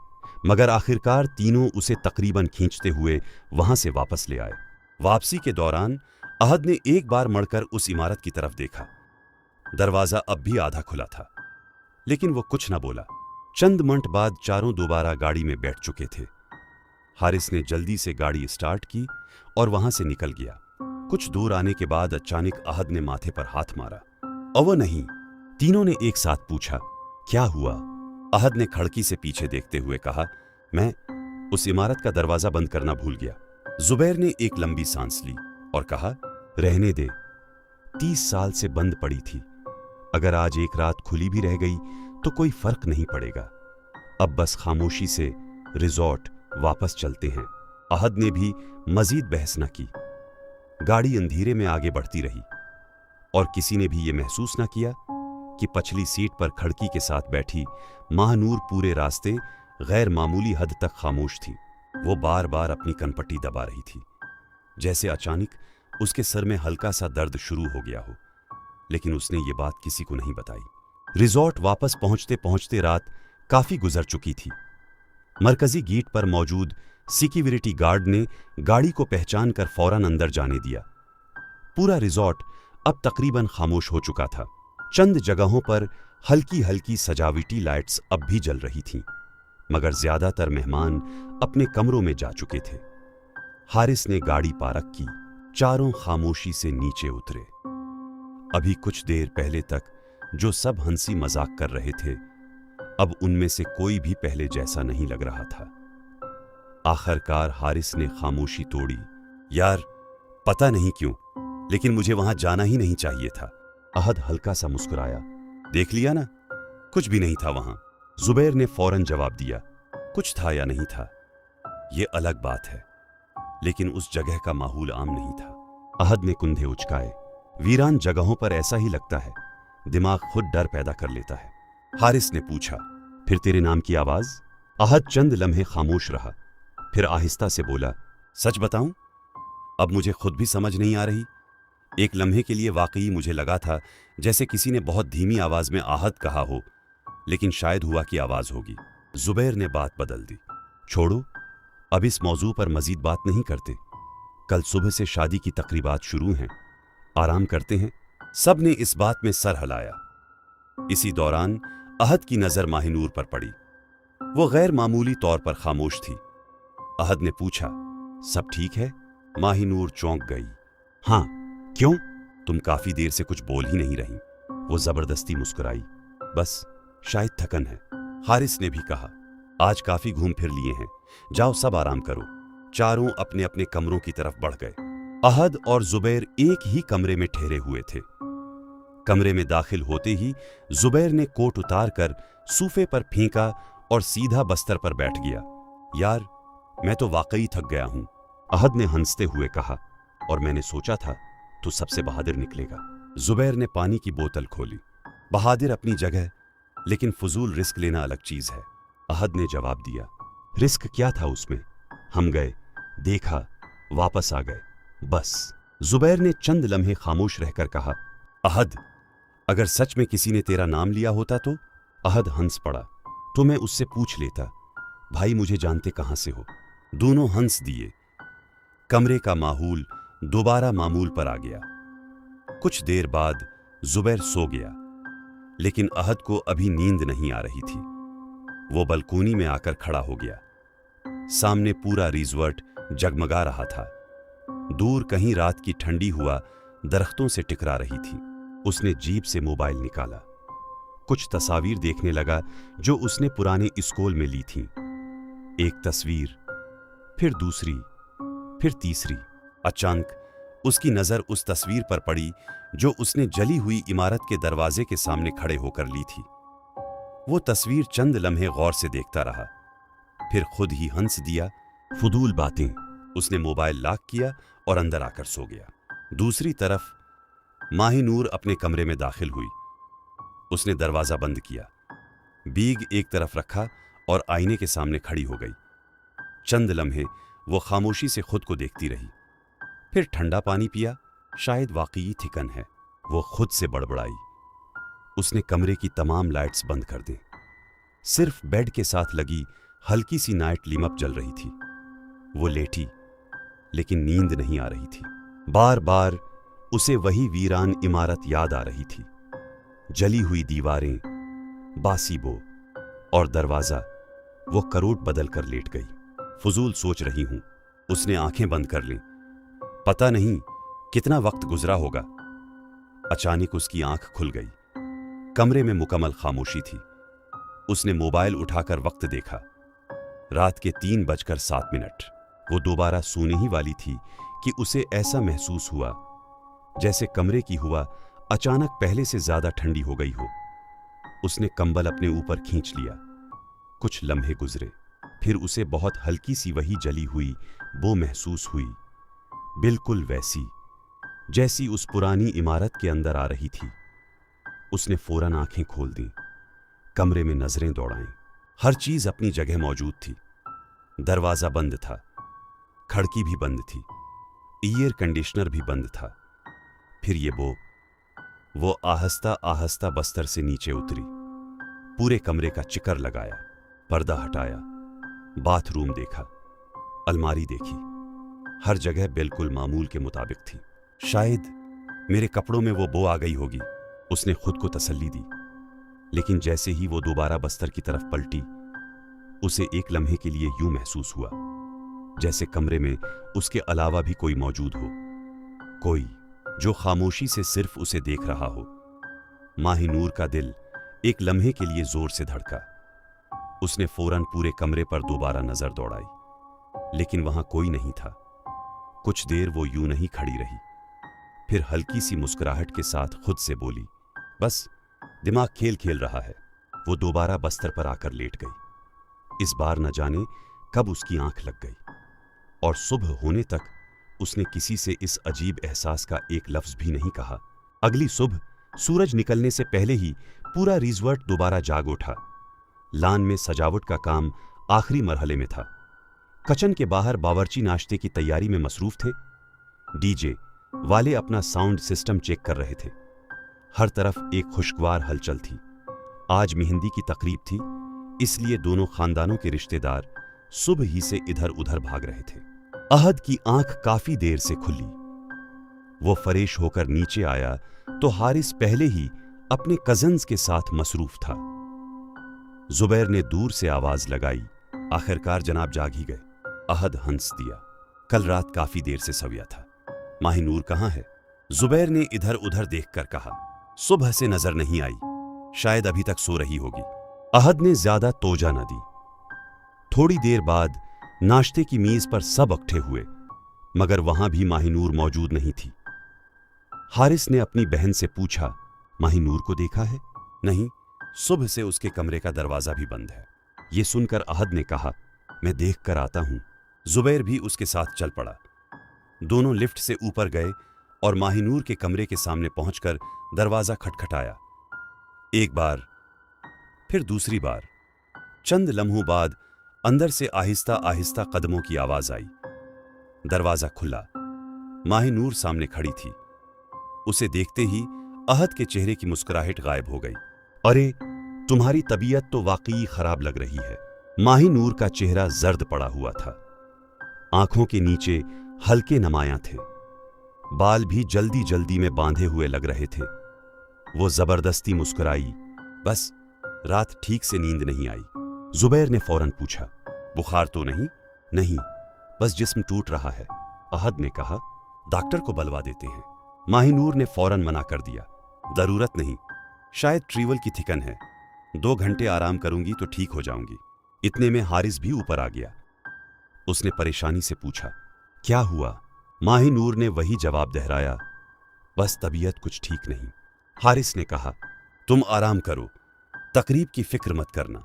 A: मगर आखिरकार तीनों उसे तकरीबन खींचते हुए वहां से वापस ले आए। वापसी के दौरान अहद ने एक बार मड़कर उस इमारत की तरफ देखा। दरवाजा अब भी आधा खुला था, लेकिन वो कुछ न बोला। चंद मिनट बाद चारों दोबारा गाड़ी में बैठ चुके थे। हारिस ने जल्दी से गाड़ी स्टार्ट की और वहां से निकल गया। कुछ दूर आने के बाद अचानक अहद ने माथे पर हाथ मारा। अवो नहीं, तीनों ने एक साथ पूछा, क्या हुआ? अहद ने खिड़की से पीछे देखते हुए कहा, मैं उस इमारत का दरवाजा बंद करना भूल गया। जुबैर ने एक लंबी सांस ली और कहा, रहने दे, 30 साल से बंद पड़ी थी। अगर आज एक रात खुली भी रह गई तो कोई फर्क नहीं पड़ेगा। अब बस खामोशी से रिजॉर्ट वापस चलते हैं। अहद ने भी मजीद बहस न की। गाड़ी अंधेरे में आगे बढ़ती रही और किसी ने भी ये महसूस न किया कि पछली सीट पर खिड़की के साथ बैठी महानूर पूरे रास्ते गैर मामूली हद तक खामोश थी। वो बार बार अपनी कनपट्टी दबा रही थी, जैसे अचानक उसके सर में हल्का सा दर्द शुरू हो गया हो, लेकिन उसने ये बात किसी को नहीं बताई। रिजॉर्ट वापस पहुंचते पहुंचते रात काफी गुजर चुकी थी। मरकजी गेट पर मौजूद सिक्योरिटी गार्ड ने गाड़ी को पहचान कर फौरन अंदर जाने दिया। पूरा रिजॉर्ट अब तकरीबन खामोश हो चुका था। चंद जगहों पर हल्की हल्की सजावटी लाइट्स अब भी जल रही थीं, मगर ज्यादातर मेहमान अपने कमरों में जा चुके थे। हारिस ने गाड़ी पार्क की। चारों खामोशी से नीचे उतरे। अभी कुछ देर पहले तक जो सब हंसी मजाक कर रहे थे, अब उनमें से कोई भी पहले जैसा नहीं लग रहा था। आखिरकार हारिस ने खामोशी तोड़ी, यार, पता नहीं क्यों, लेकिन मुझे वहां जाना ही नहीं चाहिए था। अहद हल्का सा मुस्कुराया, देख लिया ना, कुछ भी नहीं था वहां। जुबैर ने फौरन जवाब दिया, कुछ था या नहीं था, ये अलग बात है, लेकिन उस जगह का माहौल आम नहीं था। अहद ने कुंधे उचकाए। वीरान जगहों पर ऐसा ही लगता है, दिमाग खुद डर पैदा कर लेता है। हारिस ने पूछा, फिर तेरे नाम की आवाज? अहद चंद लम्हे खामोश रहा, फिर आहिस्ता से बोला, सच बताऊं, अब मुझे खुद भी समझ नहीं आ रही। एक लम्हे के लिए वाकई मुझे लगा था जैसे किसी ने बहुत धीमी आवाज में आहत कहा हो, लेकिन शायद हुआ की आवाज होगी। जुबैर ने बात बदल दी, छोड़ो, अब इस मौजू पर मजीद बात नहीं करते। कल सुबह से शादी की तकरीबात शुरू हैं, आराम करते हैं। सब ने इस बात में सर हिलाया। इसी दौरान अहद की नजर माहिनूर पर पड़ी। वो गैर मामूली तौर पर खामोश थी। अहद ने पूछा, सब ठीक है? माहिनूर चौंक गई। हाँ, क्यों? तुम काफी देर से कुछ बोल ही नहीं रही। वो जबरदस्ती मुस्कुराई, बस शायद थकन है। हारिस ने भी कहा, आज काफी घूम फिर लिए हैं, जाओ सब आराम करो। चारों अपने अपने कमरों की तरफ बढ़ गए। अहद और जुबैर एक ही कमरे में ठहरे हुए थे। कमरे में दाखिल होते ही जुबैर ने कोट उतार कर सूफे पर फेंका और सीधा बस्तर पर बैठ गया। यार, मैं तो वाकई थक गया हूं, अहद ने हंसते हुए कहा, और मैंने सोचा था तू सबसे बहादुर निकलेगा। जुबैर ने पानी की बोतल खोली। बहादुर अपनी जगह, लेकिन फजूल रिस्क लेना अलग चीज है, अहद ने जवाब दिया। रिस्क क्या था उसमें? हम गए, देखा, वापस आ गए, बस। जुबैर ने चंद लम्हे खामोश रहकर कहा, अहद, अगर सच में किसी ने तेरा नाम लिया होता तो? अहद हंस पड़ा। तो मैं उससे पूछ लेता, भाई मुझे जानते कहां से हो? दोनों हंस दिए। कमरे का माहौल दोबारा मामूल पर आ गया। कुछ देर बाद जुबैर सो गया, लेकिन अहद को अभी नींद नहीं आ रही थी। वो बलकोनी में आकर खड़ा हो गया। सामने पूरा रिजॉर्ट जगमगा रहा था। दूर कहीं रात की ठंडी हुआ दरख्तों से टकरा रही थी। उसने जेब से मोबाइल निकाला, कुछ तस्वीर देखने लगा जो उसने पुराने स्कूल में ली थीं। एक तस्वीर, फिर दूसरी, फिर तीसरी। अचानक उसकी नजर उस तस्वीर पर पड़ी जो उसने जली हुई इमारत के दरवाजे के सामने खड़े होकर ली थी। वो तस्वीर चंद लम्हे गौर से देखता रहा, फिर खुद ही हंस दिया। फुदूल बातें। उसने मोबाइल लॉक किया और अंदर आकर सो गया। दूसरी तरफ माहिनूर अपने कमरे में दाखिल हुई। उसने दरवाजा बंद किया, बीग एक तरफ रखा और आईने के सामने खड़ी हो गई। चंद लम्हे वो खामोशी से खुद को देखती रही, फिर ठंडा पानी पिया। शायद वाकई थिकन है, वो खुद से बड़बड़ाई। उसने कमरे की तमाम लाइट्स बंद कर दी। सिर्फ बेड के साथ लगी हल्की सी नाइट लिमअप जल रही थी। वो लेटी, लेकिन नींद नहीं आ रही थी। बार बार उसे वही वीरान इमारत याद आ रही थी। जली हुई दीवारें, बासी बो और दरवाजा। वो करोट बदल कर लेट गई। फजूल सोच रही हूं। उसने आंखें बंद कर लीं। पता नहीं कितना वक्त गुजरा होगा। अचानक उसकी आंख खुल गई। कमरे में मुकम्मल खामोशी थी। उसने मोबाइल उठाकर वक्त देखा, रात के 3:07। वो दोबारा सोने ही वाली थी कि उसे ऐसा महसूस हुआ जैसे कमरे की हवा अचानक पहले से ज्यादा ठंडी हो गई हो। उसने कंबल अपने ऊपर खींच लिया। कुछ लम्हे गुजरे, फिर उसे बहुत हल्की सी वही जली हुई बो महसूस हुई, बिल्कुल वैसी जैसी उस पुरानी इमारत के अंदर आ रही थी। उसने फौरन आंखें खोल दी, कमरे में नजरें दौड़ाईं। हर चीज अपनी जगह मौजूद थी। दरवाजा बंद था, खिड़की भी बंद थी, एयर कंडीशनर भी बंद था। फिर ये वो आहिस्ता आहिस्ता बस्तर से नीचे उतरी। पूरे कमरे का चिकर लगाया, पर्दा हटाया, बाथरूम देखा, अलमारी देखी। हर जगह बिल्कुल मामूल के मुताबिक थी। शायद मेरे कपड़ों में वो बो आ गई होगी, उसने खुद को तसल्ली दी। लेकिन जैसे ही वो दोबारा बस्तर की तरफ पलटी, उसे एक लम्हे के लिए यूं महसूस हुआ जैसे कमरे में उसके अलावा भी कोई मौजूद हो, कोई जो खामोशी से सिर्फ उसे देख रहा हो। माहिनूर का दिल एक लम्हे के लिए जोर से धड़का। उसने फौरन पूरे कमरे पर दोबारा नजर दौड़ाई, लेकिन वहां कोई नहीं था। कुछ देर वो यूं नहीं खड़ी रही, फिर हल्की सी मुस्कुराहट के साथ खुद से बोली, बस दिमाग खेल खेल रहा है। वो दोबारा बस्तर पर आकर लेट गई। इस बार न जाने कब उसकी आंख लग गई, और सुबह होने तक उसने किसी से इस अजीब एहसास का एक लफ्ज भी नहीं कहा। अगली सुबह सूरज निकलने से पहले ही पूरा रिजॉर्ट दोबारा जाग उठा। लान में सजावट का काम आखिरी मरहले में था। किचन के बाहर बावर्ची नाश्ते की तैयारी में मसरूफ थे। डीजे वाले अपना साउंड सिस्टम चेक कर रहे थे। हर तरफ एक खुशगवार हलचल थी। आज मेहंदी की तकरीब थी, इसलिए दोनों खानदानों के रिश्तेदार सुबह ही से इधर उधर भाग रहे थे। अहद की आंख काफी देर से खुली। वो फरेश होकर नीचे आया तो हारिस पहले ही अपने कजन्स के साथ मसरूफ था। जुबैर ने दूर से आवाज लगाई, आखिरकार जनाब जाग ही गए। अहद हंस दिया। कल रात काफी देर से सोया था। माहिनूर कहाँ है? जुबैर ने इधर उधर देखकर कहा, सुबह से नजर नहीं आई, शायद अभी तक सो रही होगी। अहद ने ज्यादा तोजा न दी। थोड़ी देर बाद नाश्ते की मेज पर सब इकट्ठे हुए, मगर वहां भी माहिनूर मौजूद नहीं थी। हारिस ने अपनी बहन से पूछा, माहिनूर को देखा है? नहीं, सुबह से उसके कमरे का दरवाजा भी बंद है। ये सुनकर अहद ने कहा, मैं देख कर आता हूं। जुबैर भी उसके साथ चल पड़ा। दोनों लिफ्ट से ऊपर गए और माहिनूर के कमरे के सामने पहुंचकर दरवाजा खटखटाया। एक बार, फिर दूसरी बार। चंद लम्हों बाद अंदर से आहिस्ता आहिस्ता कदमों की आवाज आई। दरवाजा खुला। माहिनूर सामने खड़ी थी। उसे देखते ही अहद के चेहरे की मुस्कुराहट गायब हो गई। अरे, तुम्हारी तबीयत तो वाकई खराब लग रही है। माहिनूर का चेहरा जर्द पड़ा हुआ था। आंखों के नीचे हल्के नमायां थे, बाल भी जल्दी जल्दी में बांधे हुए लग रहे थे। वो जबरदस्ती मुस्कुराई, बस रात ठीक से नींद नहीं आई। जुबैर ने फौरन पूछा, बुखार तो नहीं? नहीं, बस जिस्म टूट रहा है। अहद ने कहा, डॉक्टर को बुलवा देते हैं। माहिनूर ने फौरन मना कर दिया, जरूरत नहीं, शायद ट्रीवल की थिकन है, 2 घंटे आराम करूंगी तो ठीक हो जाऊंगी। इतने में हारिस भी ऊपर आ गया। उसने परेशानी से पूछा, क्या हुआ? माहिनूर ने वही जवाब दोहराया, बस तबीयत कुछ ठीक नहीं। हारिस ने कहा, तुम आराम करो, तकरीब की फिक्र मत करना,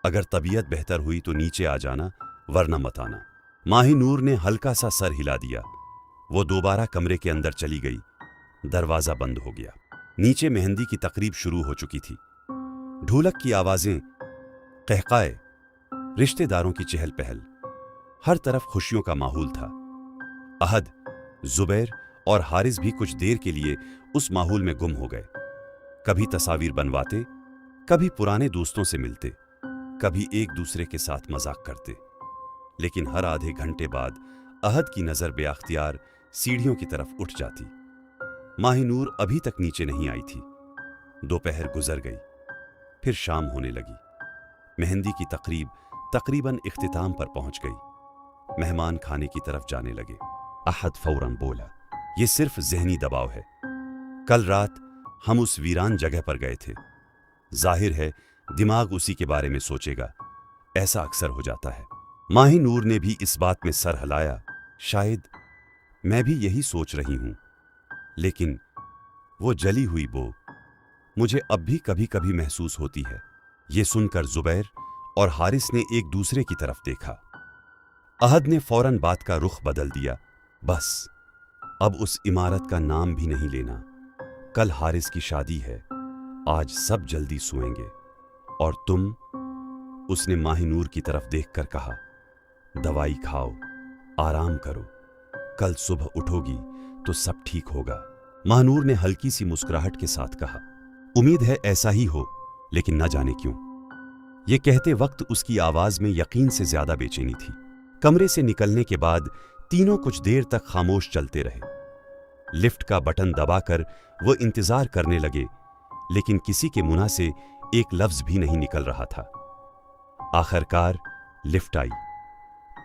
A: अगर तबीयत बेहतर हुई तो नीचे आ जाना, वरना मत आना। माहिनूर ने हल्का सा सर हिला दिया। वो दोबारा कमरे के अंदर चली गई। दरवाजा बंद हो गया। नीचे मेहंदी की तकरीब शुरू हो चुकी थी। ढोलक की आवाजें, कहकाए, रिश्तेदारों की चहल पहल, हर तरफ खुशियों का माहौल था। अहद, जुबैर और हारिस भी कुछ देर के लिए उस माहौल में गुम हो गए। कभी तस्वीर बनवाते, कभी पुराने दोस्तों से मिलते, कभी एक दूसरे के साथ मजाक करते। लेकिन हर आधे घंटे बाद अहद की नजर बेअख्तियार सीढ़ियों की तरफ उठ जाती। माहिनूर अभी तक नीचे नहीं आई थी। दोपहर गुजर गई, फिर शाम होने लगी। मेहंदी की तकरीब तकरीबन इख्तिताम पर पहुंच गई। मेहमान खाने की तरफ जाने लगे। अहद फौरन बोला, ये सिर्फ जहनी दबाव है। कल रात हम उस वीरान जगह पर गए थे। जाहिर है दिमाग उसी के बारे में सोचेगा, ऐसा अक्सर हो जाता है। माहिनूर ने भी इस बात में सर हिलाया, शायद मैं भी यही सोच रही हूं, लेकिन वो जली हुई बो मुझे अब भी कभी कभी महसूस होती है। ये सुनकर जुबैर और हारिस ने एक दूसरे की तरफ देखा। अहद ने फौरन बात का रुख बदल दिया, बस अब उस इमारत का नाम भी नहीं लेना। कल हारिस की शादी है, आज सब जल्दी सोएंगे, और तुम, उसने माहिनूर की तरफ देखकर कहा, दवाई खाओ, आराम करो, कल सुबह उठोगी तो सब ठीक होगा। माहिनूर ने हल्की सी मुस्कुराहट के साथ कहा, उम्मीद है ऐसा ही हो, लेकिन न जाने क्यों। ये कहते वक्त उसकी आवाज में यकीन से ज्यादा बेचैनी थी। कमरे से निकलने के बाद तीनों कुछ देर तक खामोश चलते रहे। लिफ्ट का बटन दबाकर वो इंतजार करने लगे, लेकिन किसी के मुंह से एक लफ्ज भी नहीं निकल रहा था। आखिरकार लिफ्ट आई।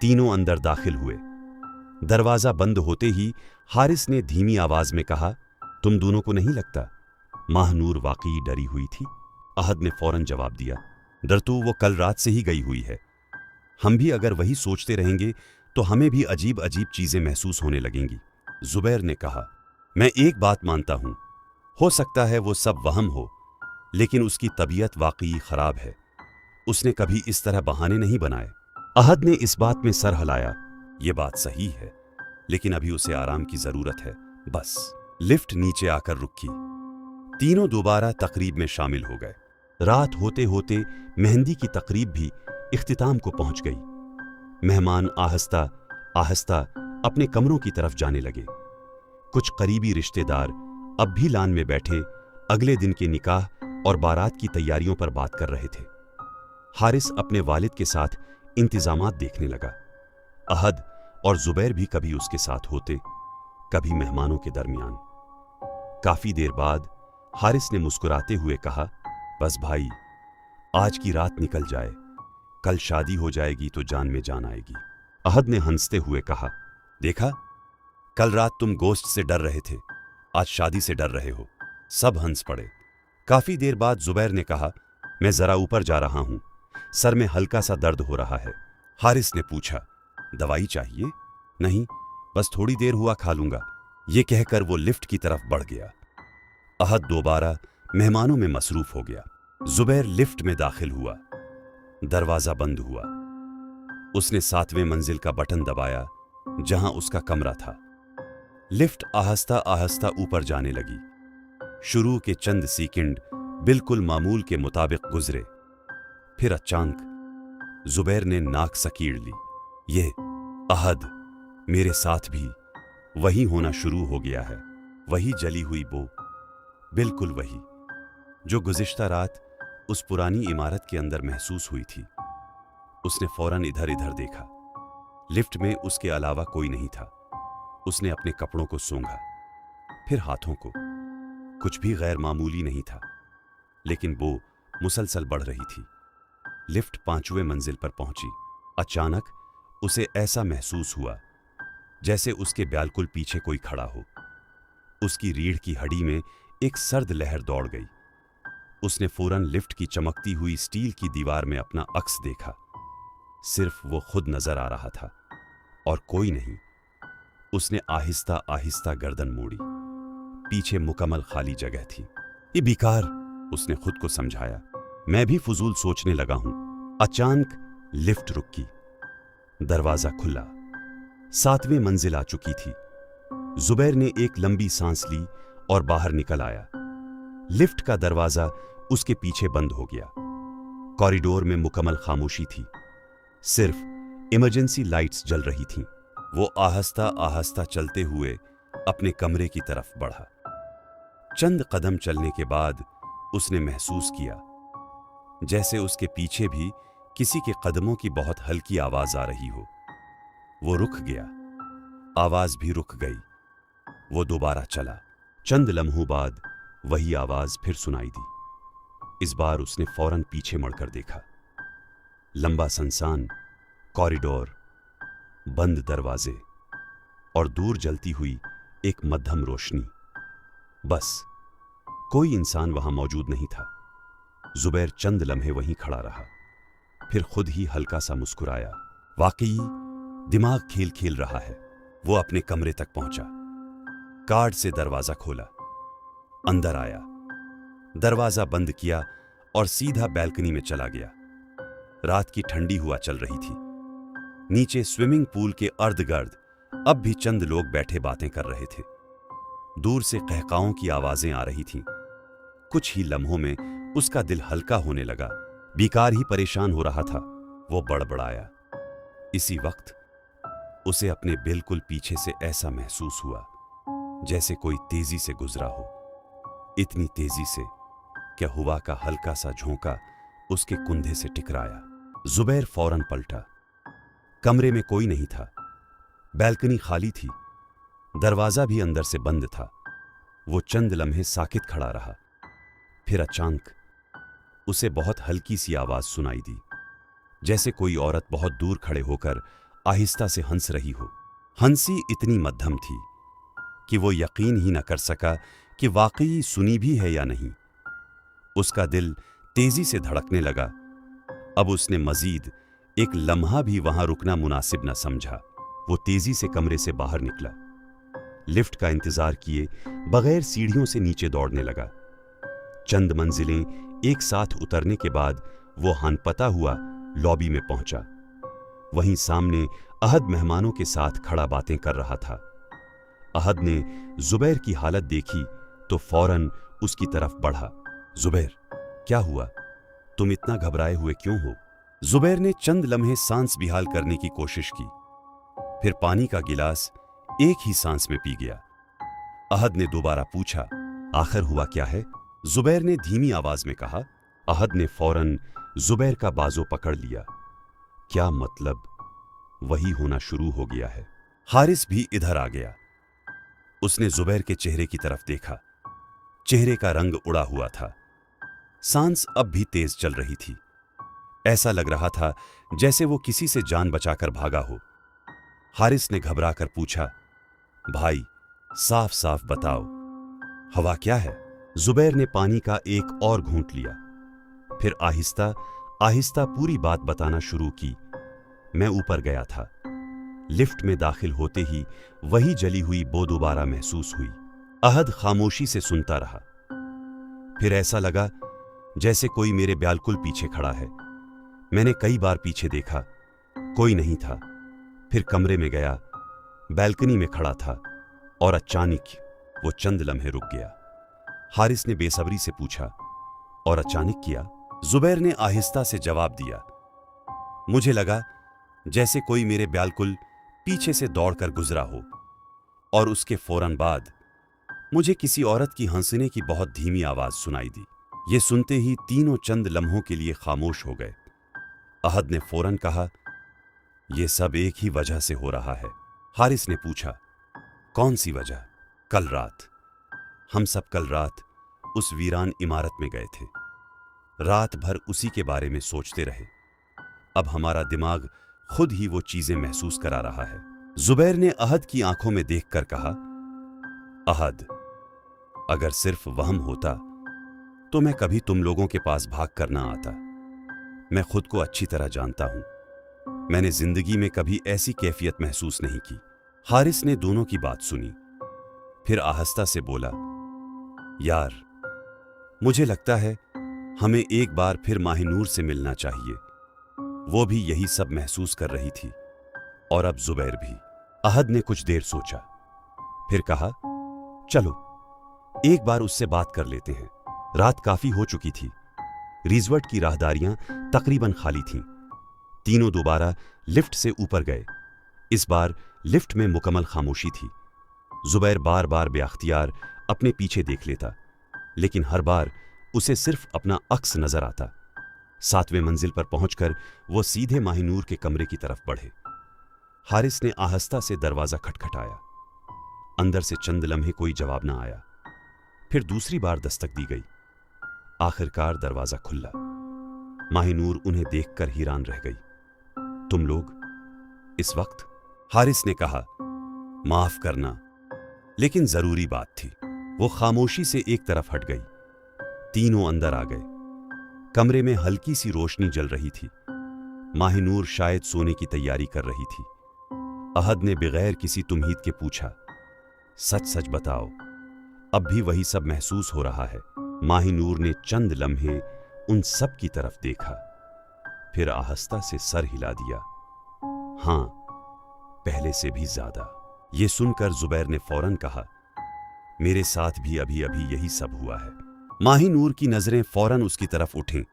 A: तीनों अंदर दाखिल हुए। दरवाजा बंद होते ही हारिस ने धीमी आवाज में कहा, तुम दोनों को नहीं लगता माहिनूर वाकई डरी हुई थी? अहद ने फौरन जवाब दिया, डर तो वो कल रात से ही गई हुई है। हम भी अगर वही सोचते रहेंगे तो हमें भी अजीब अजीब चीजें महसूस होने लगेंगी। जुबैर ने कहा, मैं एक बात मानता हूं, हो सकता है वो सब वहम हो, लेकिन उसकी तबीयत वाकई खराब है। उसने कभी इस तरह बहाने नहीं बनाए। अहद ने इस बात में सर हिलाया, ये बात सही है, लेकिन अभी उसे आराम की जरूरत है, बस। लिफ्ट नीचे आकर रुकी। तीनों दोबारा तकरीब में शामिल हो गए। रात होते होते मेहंदी की तकरीब भी इख्तिताम को पहुंच गई। मेहमान आहिस्ता आहिस्ता अपने कमरों की तरफ जाने लगे। कुछ करीबी रिश्तेदार अब भी लान में बैठे अगले दिन के निकाह और बारात की तैयारियों पर बात कर रहे थे। हारिस अपने वालिद के साथ इंतजामात देखने लगा। अहद और जुबैर भी कभी उसके साथ होते, कभी मेहमानों के दरमियान। काफी देर बाद हारिस ने मुस्कुराते हुए कहा, बस भाई, आज की रात निकल जाए, कल शादी हो जाएगी तो जान में जान आएगी। अहद ने हंसते हुए कहा, देखा, कल रात तुम गोश्त से डर रहे थे, आज शादी से डर रहे हो। सब हंस पड़े। काफी देर बाद जुबैर ने कहा, मैं जरा ऊपर जा रहा हूं, सर में हल्का सा दर्द हो रहा है। हारिस ने पूछा, दवाई चाहिए? नहीं, बस थोड़ी देर हुआ खा लूंगा। ये कहकर वो लिफ्ट की तरफ बढ़ गया। अहद दोबारा मेहमानों में मसरूफ हो गया। जुबैर लिफ्ट में दाखिल हुआ। दरवाजा बंद हुआ। उसने 7वें मंजिल का बटन दबाया जहां उसका कमरा था। लिफ्ट आहिस्ता आहिस्ता ऊपर जाने लगी। शुरू के चंद सेकंड बिल्कुल मामूल के मुताबिक गुजरे, फिर अचानक जुबैर ने नाक सकीड़ ली। ये अहद, मेरे साथ भी वही होना शुरू हो गया है। वही जली हुई बो, बिल्कुल वही जो गुज़िश्ता रात उस पुरानी इमारत के अंदर महसूस हुई थी। उसने फौरन इधर इधर देखा। लिफ्ट में उसके अलावा कोई नहीं था। उसने अपने कपड़ों को सूंघा, फिर हाथों को। कुछ भी गैर मामूली नहीं था, लेकिन वो मुसलसल बढ़ रही थी। लिफ्ट 5वें मंजिल पर पहुंची। अचानक उसे ऐसा महसूस हुआ जैसे उसके बिल्कुल पीछे कोई खड़ा हो। उसकी रीढ़ की हड्डी में एक सर्द लहर दौड़ गई। उसने फौरन लिफ्ट की चमकती हुई स्टील की दीवार में अपना अक्स देखा। सिर्फ वो खुद नजर आ रहा था और कोई नहीं। उसने आहिस्ता आहिस्ता गर्दन मोड़ी। पीछे मुकम्मल खाली जगह थी। ये बेकार, उसने खुद को समझाया। मैं भी फजूल सोचने लगा हूं। अचानक लिफ्ट रुकी। दरवाजा खुला। 7वीं मंजिल आ चुकी थी। जुबैर ने एक लंबी सांस ली और बाहर निकल आया। लिफ्ट का दरवाजा उसके पीछे बंद हो गया। कॉरिडोर में मुकम्मल खामोशी थी। सिर्फ इमरजेंसी लाइट्स जल रही थीं। वो आहिस्ता आहिस्ता चलते हुए अपने कमरे की तरफ बढ़ा। चंद कदम चलने के बाद उसने महसूस किया जैसे उसके पीछे भी किसी के कदमों की बहुत हल्की आवाज आ रही हो। वो रुक गया। आवाज भी रुक गई। वो दोबारा चला। चंद लम्हों बाद वही आवाज फिर सुनाई दी। इस बार उसने फौरन पीछे मुड़कर देखा। लंबा सुनसान कॉरिडोर, बंद दरवाजे और दूर जलती हुई एक मध्यम रोशनी। बस कोई इंसान वहां मौजूद नहीं था। जुबैर चंद लम्हे वहीं खड़ा रहा, फिर खुद ही हल्का सा मुस्कुराया। वाकई दिमाग खेल खेल रहा है। वो अपने कमरे तक पहुंचा। कार्ड से दरवाजा खोला, अंदर आया, दरवाजा बंद किया और सीधा बैल्कनी में चला गया। रात की ठंडी हवा चल रही थी। नीचे स्विमिंग पूल के अर्ध गर्द अब भी चंद लोग बैठे बातें कर रहे थे। दूर से कहकाओं की आवाजें आ रही थीं। कुछ ही लम्हों में उसका दिल हल्का होने लगा। बेकार ही परेशान हो रहा था। वो बड़बड़ाया। इसी वक्त उसे अपने बिल्कुल पीछे से ऐसा महसूस हुआ जैसे कोई तेजी से गुजरा हो। इतनी तेजी से क्या हवा का हल्का सा झोंका उसके कुंधे से टकराया। जुबैर फौरन पलटा। कमरे में कोई नहीं था। बैल्कनी खाली थी। दरवाजा भी अंदर से बंद था। वो चंद लम्हे साकित खड़ा रहा। फिर अचानक उसे बहुत हल्की सी आवाज सुनाई दी, जैसे कोई औरत बहुत दूर खड़े होकर आहिस्ता से हंस रही हो। हंसी इतनी मध्यम थी कि वो यकीन ही न कर सका कि वाकई सुनी भी है या नहीं। उसका दिल तेजी से धड़कने लगा। अब उसने मजीद एक लम्हा भी वहां रुकना मुनासिब न समझा। वो तेजी से कमरे से बाहर निकला। लिफ्ट का इंतजार किए बगैर सीढ़ियों से नीचे दौड़ने लगा। चंद मंजिलें एक साथ उतरने के बाद वो हानपता हुआ लॉबी में पहुंचा। वहीं सामने अहद मेहमानों के साथ खड़ा बातें कर रहा था। अहद ने जुबैर की हालत देखी तो फौरन उसकी तरफ बढ़ा। जुबैर, क्या हुआ? तुम इतना घबराए हुए क्यों हो? जुबैर ने चंद लम्हे सांस बिहाल करने की कोशिश की, फिर पानी का गिलास एक ही सांस में पी गया। अहद ने दोबारा पूछा, आखिर हुआ क्या है? जुबैर ने धीमी आवाज में कहा। अहद ने फौरन जुबैर का बाजू पकड़ लिया। क्या मतलब? वही होना शुरू हो गया है। हारिस भी इधर आ गया। उसने जुबैर के चेहरे की तरफ देखा। चेहरे का रंग उड़ा हुआ था। सांस अब भी तेज चल रही थी। ऐसा लग रहा था जैसे वो किसी से जान बचाकर भागा हो। हारिस ने घबरा कर पूछा, भाई साफ साफ बताओ, हवा क्या है? जुबैर ने पानी का एक और घूंट लिया, फिर आहिस्ता आहिस्ता पूरी बात बताना शुरू की। मैं ऊपर गया था। लिफ्ट में दाखिल होते ही वही जली हुई बो दोबारा महसूस हुई। अहद खामोशी से सुनता रहा। फिर ऐसा लगा जैसे कोई मेरे बिल्कुल पीछे खड़ा है। मैंने कई बार पीछे देखा, कोई नहीं था। फिर कमरे में गया, बैल्कनी में खड़ा था और अचानक वो चंद लम्हे रुक गया। हारिस ने बेसब्री से पूछा, और अचानक किया? जुबैर ने आहिस्ता से जवाब दिया, मुझे लगा जैसे कोई मेरे बिल्कुल पीछे से दौड़कर गुजरा हो, और उसके फौरन बाद मुझे किसी औरत की हंसने की बहुत धीमी आवाज सुनाई दी। ये सुनते ही तीनों चंद लम्हों के लिए खामोश हो गए। अहद ने फौरन कहा, यह सब एक ही वजह से हो रहा है। हारिस ने पूछा, कौन सी वजह? कल रात। हम सब कल रात उस वीरान इमारत में गए थे। रात भर उसी के बारे में सोचते रहे। अब हमारा दिमाग खुद ही वो चीजें महसूस करा रहा है। जुबैर ने अहद की आंखों में देखकर कहा, अहद, अगर सिर्फ वहम होता तो मैं कभी तुम लोगों के पास भाग कर ना आता। मैं खुद को अच्छी तरह जानता हूं। मैंने जिंदगी में कभी ऐसी कैफियत महसूस नहीं की। हारिस ने दोनों की बात सुनी, फिर आहिस्ता से बोला, यार, मुझे लगता है हमें एक बार फिर माहिनूर से मिलना चाहिए। वो भी यही सब महसूस कर रही थी, और अब जुबैर भी। अहद ने कुछ देर सोचा, फिर कहा, चलो एक बार उससे बात कर लेते हैं। रात काफी हो चुकी थी। रिजवर्ट की राहदारियां तकरीबन खाली थीं। तीनों दोबारा लिफ्ट से ऊपर गए। इस बार लिफ्ट में मुकम्मल खामोशी थी। जुबैर बार बार बेअख्तियार अपने पीछे देख लेता, लेकिन हर बार उसे सिर्फ अपना अक्स नजर आता। 7वें मंजिल पर पहुंचकर वो सीधे माहिनूर के कमरे की तरफ बढ़े। हारिस ने आहिस्ता से दरवाजा खटखटाया। अंदर से चंद लम्हे कोई जवाब ना आया। फिर दूसरी बार दस्तक दी गई। आखिरकार दरवाजा खुला। माहिनूर उन्हें देखकर हैरान रह गई। तुम लोग इस वक्त? हारिस ने कहा, माफ करना, लेकिन जरूरी बात थी। वो खामोशी से एक तरफ हट गई। तीनों अंदर आ गए। कमरे में हल्की सी रोशनी जल रही थी। माहिनूर शायद सोने की तैयारी कर रही थी। अहद ने बगैर किसी तुमहीद के पूछा, सच सच बताओ, अब भी वही सब महसूस हो रहा है? माहिनूर ने चंद लम्हे उन सब की तरफ देखा, फिर आहिस्ता से सर हिला दिया। हां, पहले से भी ज्यादा। ये सुनकर जुबैर ने फौरन कहा, मेरे साथ भी अभी अभी यही सब हुआ है। माहिनूर की नजरें फौरन उसकी तरफ उठीं।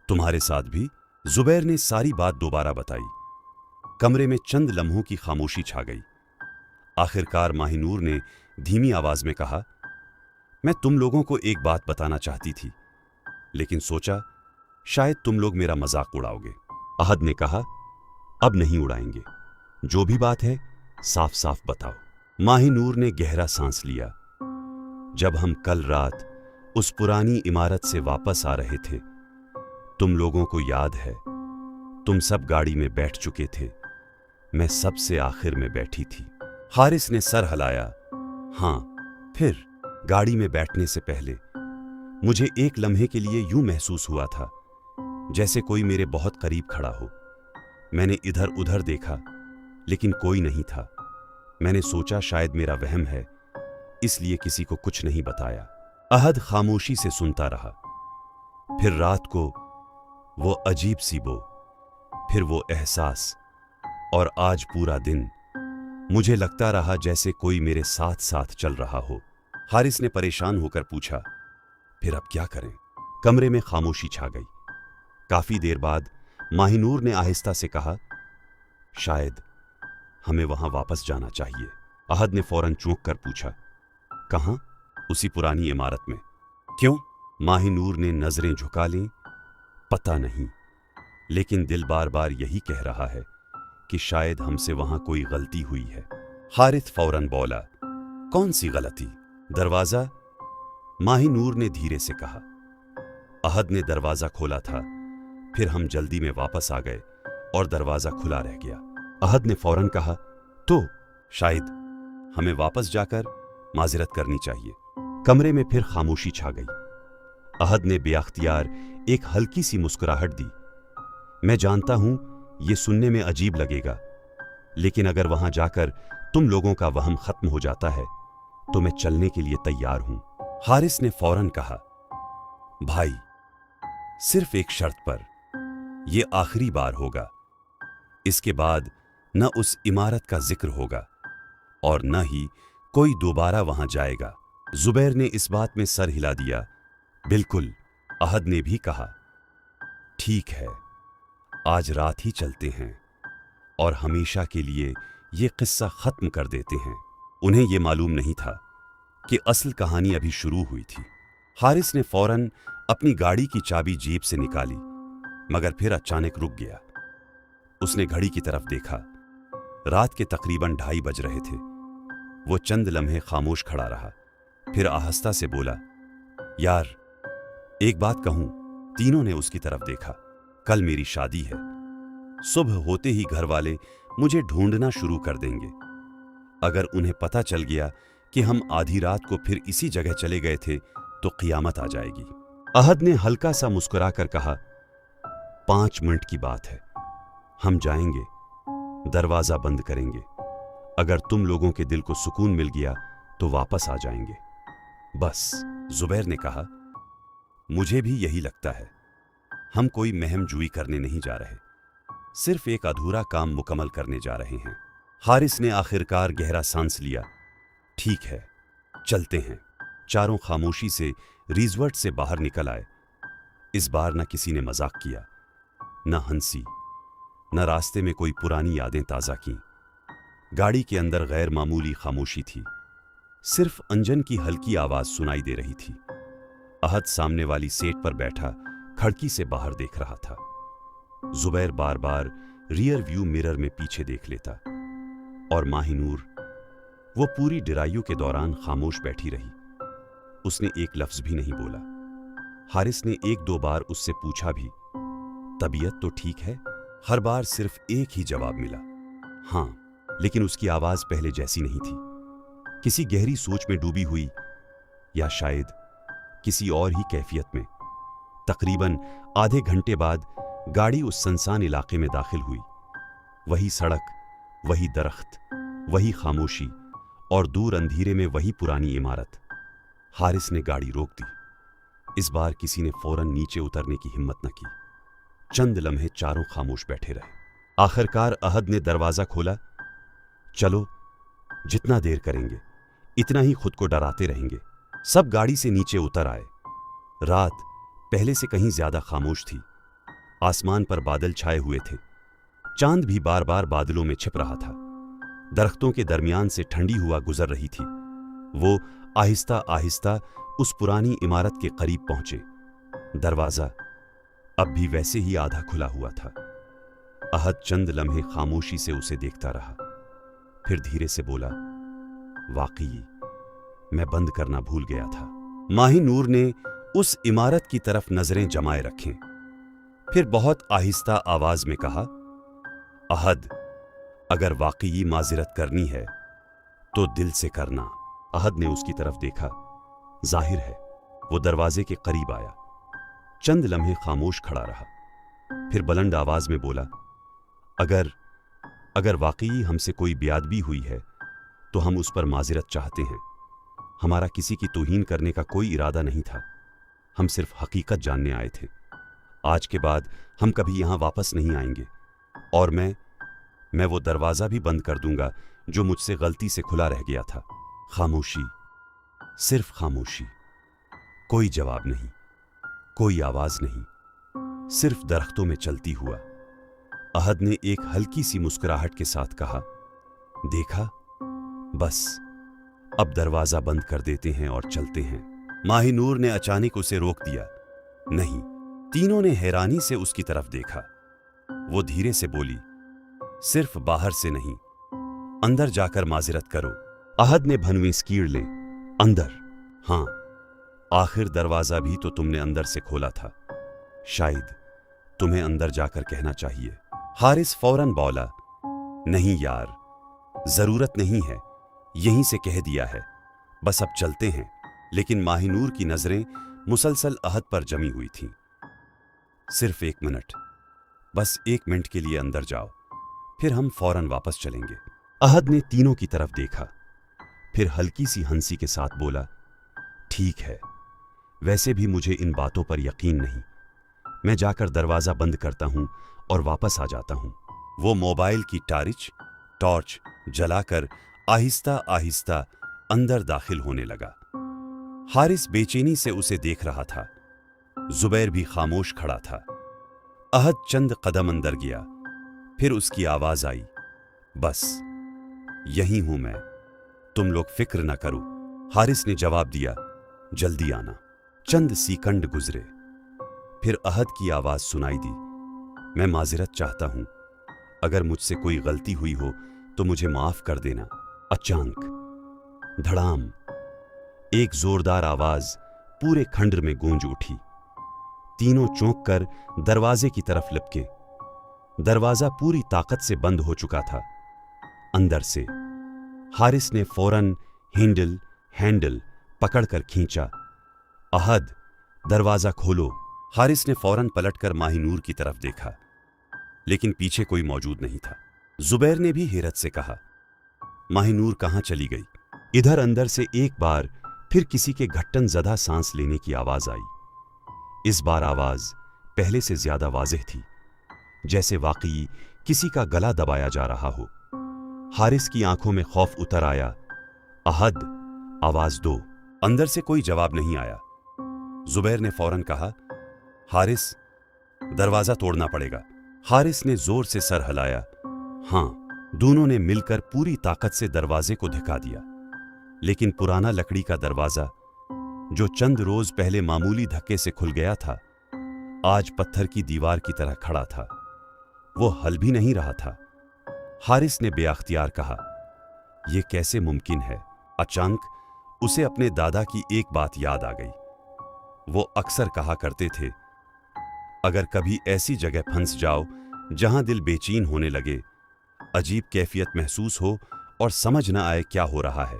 A: तुम्हारे साथ भी? जुबैर ने सारी बात दोबारा बताई। कमरे में चंद लम्हों की खामोशी छा गई। आखिरकार माहिनूर ने धीमी आवाज में कहा, मैं तुम लोगों को एक बात बताना चाहती थी, लेकिन सोचा शायद तुम लोग मेरा मजाक उड़ाओगे। अहद ने कहा, अब नहीं उड़ाएंगे। जो भी बात है साफ साफ बताओ। माहिनूर ने गहरा सांस लिया। जब हम कल रात उस पुरानी इमारत से वापस आ रहे थे, तुम लोगों को याद है, तुम सब गाड़ी में बैठ चुके थे। मैं सबसे आखिर में बैठी थी। हारिस ने सर हिलाया। हां, फिर गाड़ी में बैठने से पहले मुझे एक लम्हे के लिए यूं महसूस हुआ था जैसे कोई मेरे बहुत करीब खड़ा हो। मैंने इधर उधर देखा, लेकिन कोई नहीं था। मैंने सोचा शायद मेरा वहम है, इसलिए किसी को कुछ नहीं बताया। अहद खामोशी से सुनता रहा। फिर रात को वो अजीब सी बो, फिर वो एहसास, और आज पूरा दिन मुझे लगता रहा जैसे कोई मेरे साथ साथ चल रहा हो। हारिस ने परेशान होकर पूछा, फिर अब क्या करें? कमरे में खामोशी छा गई। काफी देर बाद माहिनूर ने आहिस्ता से कहा, शायद हमें वहां वापस जाना चाहिए। अहद ने फौरन चौंक कर पूछा, कहां? उसी पुरानी इमारत में। क्यों? माहिनूर ने नजरें झुका लीं। पता नहीं, लेकिन दिल बार बार यही कह रहा है कि शायद हमसे वहां कोई गलती हुई है। हारिस फौरन बोला, कौन सी गलती? दरवाजा? माहिनूर ने धीरे से कहा। अहद ने दरवाजा खोला था, फिर हम जल्दी में वापस आ गए और दरवाजा खुला रह गया। अहद ने फौरन कहा, तो शायद हमें वापस जाकर माजरत करनी चाहिए। कमरे में फिर खामोशी छा गई। अहद ने बेअख्तियार एक हल्की सी मुस्कुराहट दी। मैं जानता हूं ये सुनने में अजीब लगेगा, लेकिन अगर वहां जाकर तुम लोगों का वहम खत्म हो जाता है तो मैं चलने के लिए तैयार हूं। हारिस ने फौरन कहा, भाई, सिर्फ एक शर्त पर। यह आखिरी बार होगा। इसके बाद न उस इमारत का जिक्र होगा और न ही कोई दोबारा वहां जाएगा। जुबैर ने इस बात में सर हिला दिया। बिल्कुल। अहद ने भी कहा, ठीक है, आज रात ही चलते हैं और हमेशा के लिए ये किस्सा खत्म कर देते हैं। उन्हें यह मालूम नहीं था कि असल कहानी अभी शुरू हुई थी। हारिस ने फौरन अपनी गाड़ी की चाबी जेब से निकाली, मगर फिर अचानक रुक गया। उसने घड़ी की तरफ देखा। रात के तकरीबन 2:30 बज रहे थे। वो चंद लम्हे खामोश खड़ा रहा, फिर आहिस्ता से बोला, यार एक बात कहूं। तीनों ने उसकी तरफ देखा। कल मेरी शादी है। सुबह होते ही घर वाले मुझे ढूंढना शुरू कर देंगे। अगर उन्हें पता चल गया कि हम आधी रात को फिर इसी जगह चले गए थे तो क़ियामत आ जाएगी। अहद ने हल्का सा मुस्कुराकर कहा, 5 मिनट की बात है, हम जाएंगे, दरवाजा बंद करेंगे। अगर तुम लोगों के दिल को सुकून मिल गया तो वापस आ जाएंगे, बस। जुबैर ने कहा, मुझे भी यही लगता है। हम कोई महम जुई करने नहीं जा रहे, सिर्फ एक अधूरा काम मुकम्मल करने जा रहे हैं। हारिस ने आखिरकार गहरा सांस लिया। ठीक है, चलते हैं। चारों खामोशी से रिजवर्ट से बाहर निकल आए। इस बार न किसी ने मजाक किया, न हंसी, न रास्ते में कोई पुरानी यादें ताज़ा की। गाड़ी के अंदर गैर मामूली खामोशी थी। सिर्फ अंजन की हल्की आवाज सुनाई दे रही थी। अहद सामने वाली सीट पर बैठा खिड़की से बाहर देख रहा था। जुबैर बार बार रियर व्यू मिरर में पीछे देख लेता, और माहिनूर, वो पूरी डिराइयों के दौरान खामोश बैठी रही। उसने एक लफ्ज भी नहीं बोला। हारिस ने 1-2 बार उससे पूछा भी, तबीयत तो ठीक है? हर बार सिर्फ एक ही जवाब मिला, हाँ। लेकिन उसकी आवाज पहले जैसी नहीं थी, किसी गहरी सोच में डूबी हुई, या शायद किसी और ही कैफियत में। तकरीबन आधे घंटे बाद गाड़ी उस सुनसान इलाके में दाखिल हुई। वही सड़क, वही दरख्त, वही खामोशी, और दूर अंधेरे में वही पुरानी इमारत। हारिस ने गाड़ी रोक दी। इस बार किसी ने फौरन नीचे उतरने की हिम्मत न की। चंद लम्हे चारों खामोश बैठे रहे। आखिरकार अहद ने दरवाजा खोला। चलो, जितना देर करेंगे इतना ही खुद को डराते रहेंगे। सब गाड़ी से नीचे उतर आए। रात पहले से कहीं ज्यादा खामोश थी। आसमान पर बादल छाए हुए थे। चांद भी बार बार बादलों में छिप रहा था। दरख्तों के दरमियान से ठंडी हवा गुजर रही थी। वो आहिस्ता आहिस्ता उस पुरानी इमारत के करीब पहुंचे। दरवाजा अब भी वैसे ही आधा खुला हुआ था। अहद चंद लम्हे खामोशी से उसे देखता रहा, फिर धीरे से बोला, वाकई मैं बंद करना भूल गया था। माहिनूर ने उस इमारत की तरफ नजरें जमाए रखें, फिर बहुत आहिस्ता आवाज में कहा, अहद, अगर वाकई माजिरत करनी है तो दिल से करना। अहद ने उसकी तरफ देखा। जाहिर है वो दरवाजे के करीब आया। चंद लम्हे खामोश खड़ा रहा, फिर बुलंद आवाज में बोला, अगर वाकई हमसे कोई बेअदबी हुई है तो हम उस पर माजिरत चाहते हैं। हमारा किसी की तौहीन करने का कोई इरादा नहीं था। हम सिर्फ हकीकत जानने आए थे। आज के बाद हम कभी यहां वापस नहीं आएंगे, और मैं वो दरवाजा भी बंद कर दूंगा जो मुझसे गलती से खुला रह गया था। खामोशी, सिर्फ खामोशी। कोई जवाब नहीं, कोई आवाज नहीं, सिर्फ दरख्तों में चलती हुआ। अहद ने एक हल्की सी मुस्कुराहट के साथ कहा, देखा, बस अब दरवाजा बंद कर देते हैं और चलते हैं। माहिनूर ने अचानक उसे रोक दिया। नहीं। तीनों ने हैरानी से उसकी तरफ देखा। वो धीरे से बोली, सिर्फ बाहर से नहीं, अंदर जाकर माजिरत करो। अहद ने भनवें कीड़ ले, अंदर? हां, आखिर दरवाजा भी तो तुमने अंदर से खोला था। शायद तुम्हें अंदर जाकर कहना चाहिए। हारिस फौरन बोला, नहीं यार, जरूरत नहीं है, यहीं से कह दिया है, बस अब चलते हैं। लेकिन माहिनूर की नजरें मुसलसल अहद पर जमी हुई थीं। सिर्फ 1 मिनट, बस 1 मिनट के लिए अंदर जाओ, फिर हम फौरन वापस चलेंगे। अहद ने तीनों की तरफ देखा, फिर हल्की सी हंसी के साथ बोला, ठीक है, वैसे भी मुझे इन बातों पर यकीन नहीं। मैं जाकर दरवाजा बंद करता हूं और वापस आ जाता हूं। वो मोबाइल की टॉर्च जलाकर आहिस्ता आहिस्ता अंदर दाखिल होने लगा। हारिस बेचैनी से उसे देख रहा था। जुबैर भी खामोश खड़ा था। अहद चंद कदम अंदर गया, फिर उसकी आवाज आई, बस यही हूं मैं, तुम लोग फिक्र न करो। हारिस ने जवाब दिया, जल्दी आना। चंद सेकंड गुजरे, फिर अहद की आवाज सुनाई दी, मैं माजिरत चाहता हूं, अगर मुझसे कोई गलती हुई हो तो मुझे माफ कर देना। अचानक धड़ाम, एक जोरदार आवाज पूरे खंडर में गूंज उठी। तीनों चौंक कर दरवाजे की तरफ लिपके। दरवाजा पूरी ताकत से बंद हो चुका था। अंदर से हारिस ने फौरन हैंडल पकड़कर खींचा। अहद, दरवाजा खोलो। हारिस ने फौरन पलटकर माहिनूर की तरफ देखा, लेकिन पीछे कोई मौजूद नहीं था। जुबैर ने भी हैरत से कहा, माहिनूर कहां चली गई? इधर अंदर से एक बार फिर किसी के घट्टन ज़दा सांस लेने की आवाज आई। इस बार आवाज पहले से ज्यादा वाज़ेह थी, जैसे वाकई किसी का गला दबाया जा रहा हो। हारिस की आंखों में खौफ उतर आया। अहद, आवाज दो। अंदर से कोई जवाब नहीं आया। जुबैर ने फौरन कहा, हारिस, दरवाजा तोड़ना पड़ेगा। हारिस ने जोर से सर हिलाया। हां, दोनों ने मिलकर पूरी ताकत से दरवाजे को धिका दिया, लेकिन पुराना लकड़ी का दरवाजा, जो चंद रोज पहले मामूली धक्के से खुल गया था, आज पत्थर की दीवार की तरह खड़ा था। वो हल भी नहीं रहा था। हारिस ने बेअख्तियार कहा, यह कैसे मुमकिन है? अचानक उसे अपने दादा की एक बात याद आ गई। वो अक्सर कहा करते थे, अगर कभी ऐसी जगह फंस जाओ जहां दिल बेचैन होने लगे, अजीब कैफियत महसूस हो और समझ न आए क्या हो रहा है,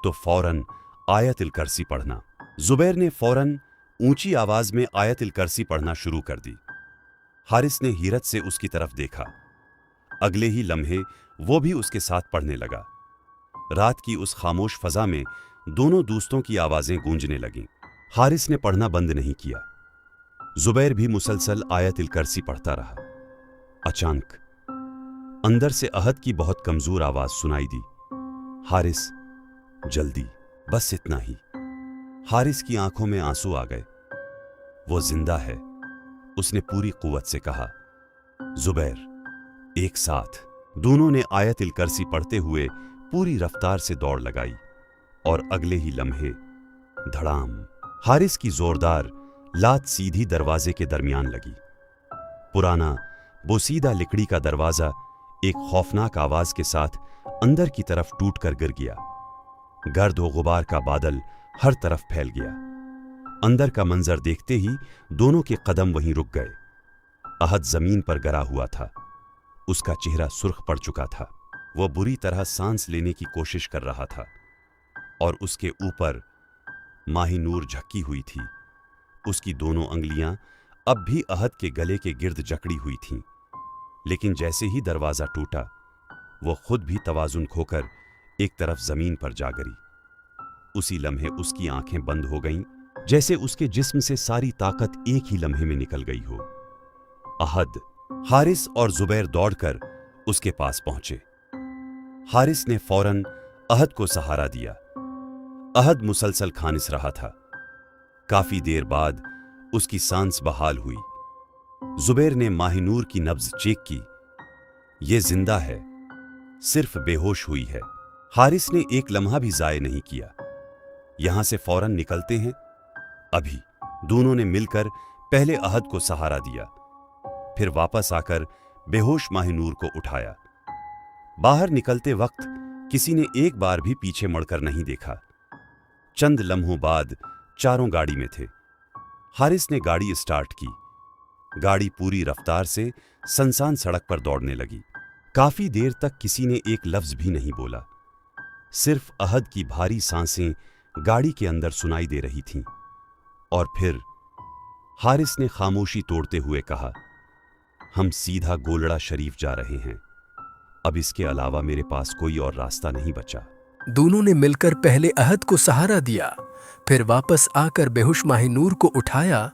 A: तो फौरन आयतुल कुर्सी पढ़ना। जुबैर ने फौरन ऊंची आवाज में आयतुल कुर्सी पढ़ना शुरू कर दी। हारिस ने हैरत से उसकी तरफ देखा। अगले ही लम्हे वो भी उसके साथ पढ़ने लगा। रात की उस खामोश फजा में दोनों दोस्तों की आवाजें गूंजने लगीं। हारिस ने पढ़ना बंद नहीं किया। जुबैर भी मुसलसल आयतुल कुर्सी पढ़ता रहा। अचानक अंदर से अहद की बहुत कमजोर आवाज सुनाई दी, हारिस, जल्दी, बस इतना ही। हारिस की आंखों में आंसू आ गए। वो जिंदा है, उसने पूरी कुव्वत से कहा। जुबैर, एक साथ दोनों ने आयतुल कुर्सी पढ़ते हुए पूरी रफ्तार से दौड़ लगाई और अगले ही लम्हे धड़ाम, हारिस की जोरदार लात सीधी दरवाजे के दरमियान लगी। पुराना बोसीदा लकड़ी का दरवाजा एक खौफनाक आवाज के साथ अंदर की तरफ टूटकर गिर गया। गर्द व गुबार का बादल हर तरफ फैल गया। अंदर का मंजर देखते ही दोनों के कदम वहीं रुक गए। अहद जमीन पर गिरा हुआ था। उसका चेहरा सुर्ख पड़ चुका था। वह बुरी तरह सांस लेने की कोशिश कर रहा था और उसके ऊपर माहिनूर झक्की हुई थी। उसकी दोनों अंगलियां अब भी अहद के गले के गिर्द जकड़ी हुई थीं, लेकिन जैसे ही दरवाजा टूटा, वो खुद भी तवाजुन खोकर एक तरफ जमीन पर जा गिरी। उसी लम्हे उसकी आंखें बंद हो गईं, जैसे उसके जिस्म से सारी ताकत एक ही लम्हे में निकल गई हो। अहद, हारिस और जुबैर दौड़कर उसके पास पहुंचे। हारिस ने फौरन अहद को सहारा दिया। अहद मुसलसल खानिस रहा था। काफी देर बाद उसकी सांस बहाल हुई। जुबैर ने माहिनूर की नब्ज चेक की। ये जिंदा है, सिर्फ बेहोश हुई है। हारिस ने एक लम्हा भी जाये नहीं किया। यहां से फौरन निकलते हैं, अभी। दोनों ने मिलकर पहले अहद को सहारा दिया, फिर वापस आकर बेहोश माहिनूर को उठाया। बाहर निकलते वक्त किसी ने एक बार भी पीछे मुड़कर नहीं देखा। चंद लम्हों बाद चारों गाड़ी में थे। हारिस ने गाड़ी स्टार्ट की। गाड़ी पूरी रफ्तार से सुनसान सड़क पर दौड़ने लगी। काफी देर तक किसी ने एक लफ्ज भी नहीं बोला। सिर्फ अहद की भारी सांसें गाड़ी के अंदर सुनाई दे रही थीं। और फिर हारिस ने खामोशी तोड़ते हुए कहा, हम सीधा गोलड़ा शरीफ जा रहे हैं। अब इसके अलावा मेरे पास कोई और रास्ता नहीं बचा।
C: दोनों ने मिलकर पहले अहद को सहारा दिया, फिर वापस आकर बेहोश माहिनूर को उठाया।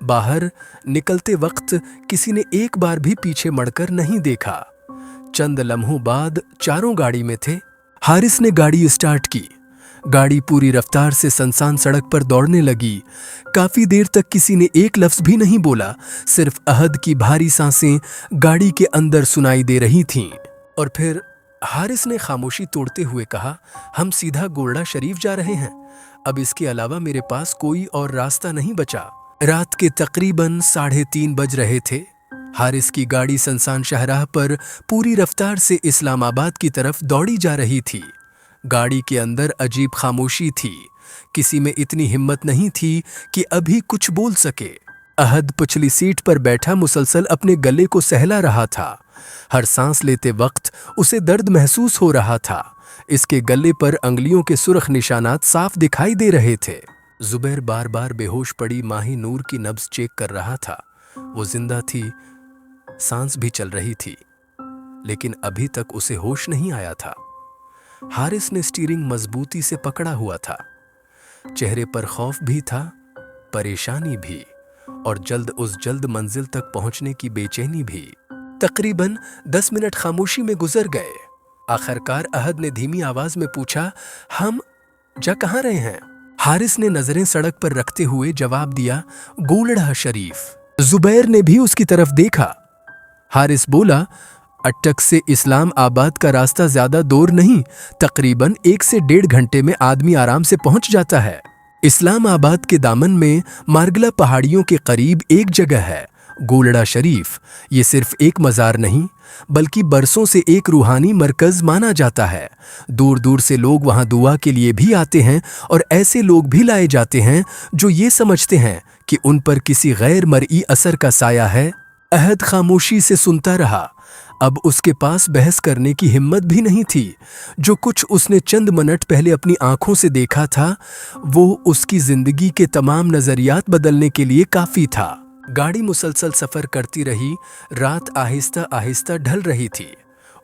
C: बाहर निकलते वक्त किसी ने एक बार भी पीछे मुड़कर नहीं देखा। चंद लम्हों बाद चारों गाड़ी में थे। हारिस ने गाड़ी स्टार्ट की। गाड़ी पूरी रफ्तार से सुनसान सड़क पर दौड़ने लगी। काफी देर तक किसी ने एक लफ्ज भी नहीं बोला। सिर्फ अहद की भारी सांसें गाड़ी के अंदर सुनाई दे रही थीं। और फिर हारिस ने खामोशी तोड़ते हुए कहा, हम सीधा गोलड़ा शरीफ जा रहे हैं। अब इसके अलावा मेरे पास कोई और रास्ता नहीं बचा। रात के तकरीबन 3:30 बज रहे थे। हारिस की गाड़ी सुनसान शाहराह पर पूरी रफ्तार से इस्लामाबाद की तरफ दौड़ी जा रही थी। गाड़ी के अंदर अजीब खामोशी थी। किसी में इतनी हिम्मत नहीं थी कि अभी कुछ बोल सके। अहद पिछली सीट पर बैठा मुसलसल अपने गले को सहला रहा था। हर सांस लेते वक्त उसे दर्द महसूस हो रहा था। इसके गले पर अंगुलियों के सुर्ख निशानात साफ दिखाई दे रहे थे। जुबैर बार बार बेहोश पड़ी माही नूर की नब्ज चेक कर रहा था। वो जिंदा थी, सांस भी चल रही थी, लेकिन अभी तक उसे होश नहीं आया था। हारिस ने स्टीयरिंग मजबूती से पकड़ा हुआ था। चेहरे पर खौफ भी था, परेशानी भी, और जल्द मंजिल तक पहुंचने की बेचैनी भी। तकरीबन 10 मिनट खामोशी में गुजर गए। आखिरकार अहद ने धीमी आवाज में पूछा, हम जा कहाँ रहे हैं? हारिस ने नजरें सड़क पर रखते हुए जवाब दिया, गोलड़ा शरीफ। जुबैर ने भी उसकी तरफ देखा। हारिस बोला, अटक से इस्लाम आबाद का रास्ता ज्यादा दूर नहीं, तकरीबन 1 से 1.5 घंटे में आदमी आराम से पहुंच जाता है। इस्लाम आबाद के दामन में मार्गला पहाड़ियों के करीब एक जगह है, गोलड़ा शरीफ। ये सिर्फ एक मज़ार नहीं, बल्कि बरसों से एक रूहानी मरकज़ माना जाता है। दूर दूर से लोग वहाँ दुआ के लिए भी आते हैं, और ऐसे लोग भी लाए जाते हैं जो ये समझते हैं कि उन पर किसी गैर मरई असर का साया है। अहद खामोशी से सुनता रहा। अब उसके पास बहस करने की हिम्मत भी नहीं थी। जो कुछ उसने चंद मिनट पहले अपनी आंखों से देखा था, वो उसकी जिंदगी के तमाम नजरियात बदलने के लिए काफी था। गाड़ी मुसलसल सफर करती रही। रात आहिस्ता आहिस्ता ढल रही थी।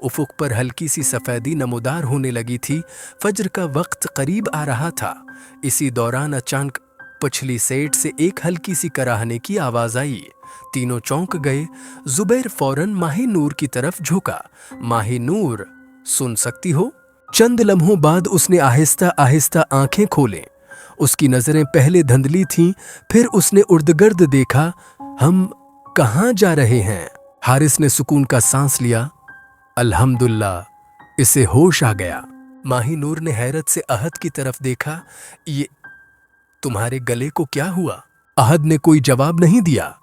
C: उफुक पर हल्की सी सफेदी नमूदार होने लगी थी। फज्र का वक्त करीब आ रहा था। इसी दौरान अचानक पिछली सीट से एक हल्की सी कराहने की आवाज आई। तीनों चौंक गए। जुबैर फौरन माही नूर की तरफ झुका। माही नूर, सुन सकती हो? चंद लम्हों बाद उसने आहिस्ता आहिस्ता आंखें खोले। उसकी नजरें पहले धुंधली थीं, फिर उसने उर्दगर्द देखा। हम कहाँ जा रहे हैं? हारिस ने सुकून का सांस लिया। अल्हम्दुलिल्लाह, इसे होश आ गया। माही नूर ने हैरत से अहद की तरफ देखा। ये तुम्हारे गले को क्या हुआ? अहद ने कोई जवाब नहीं दिया।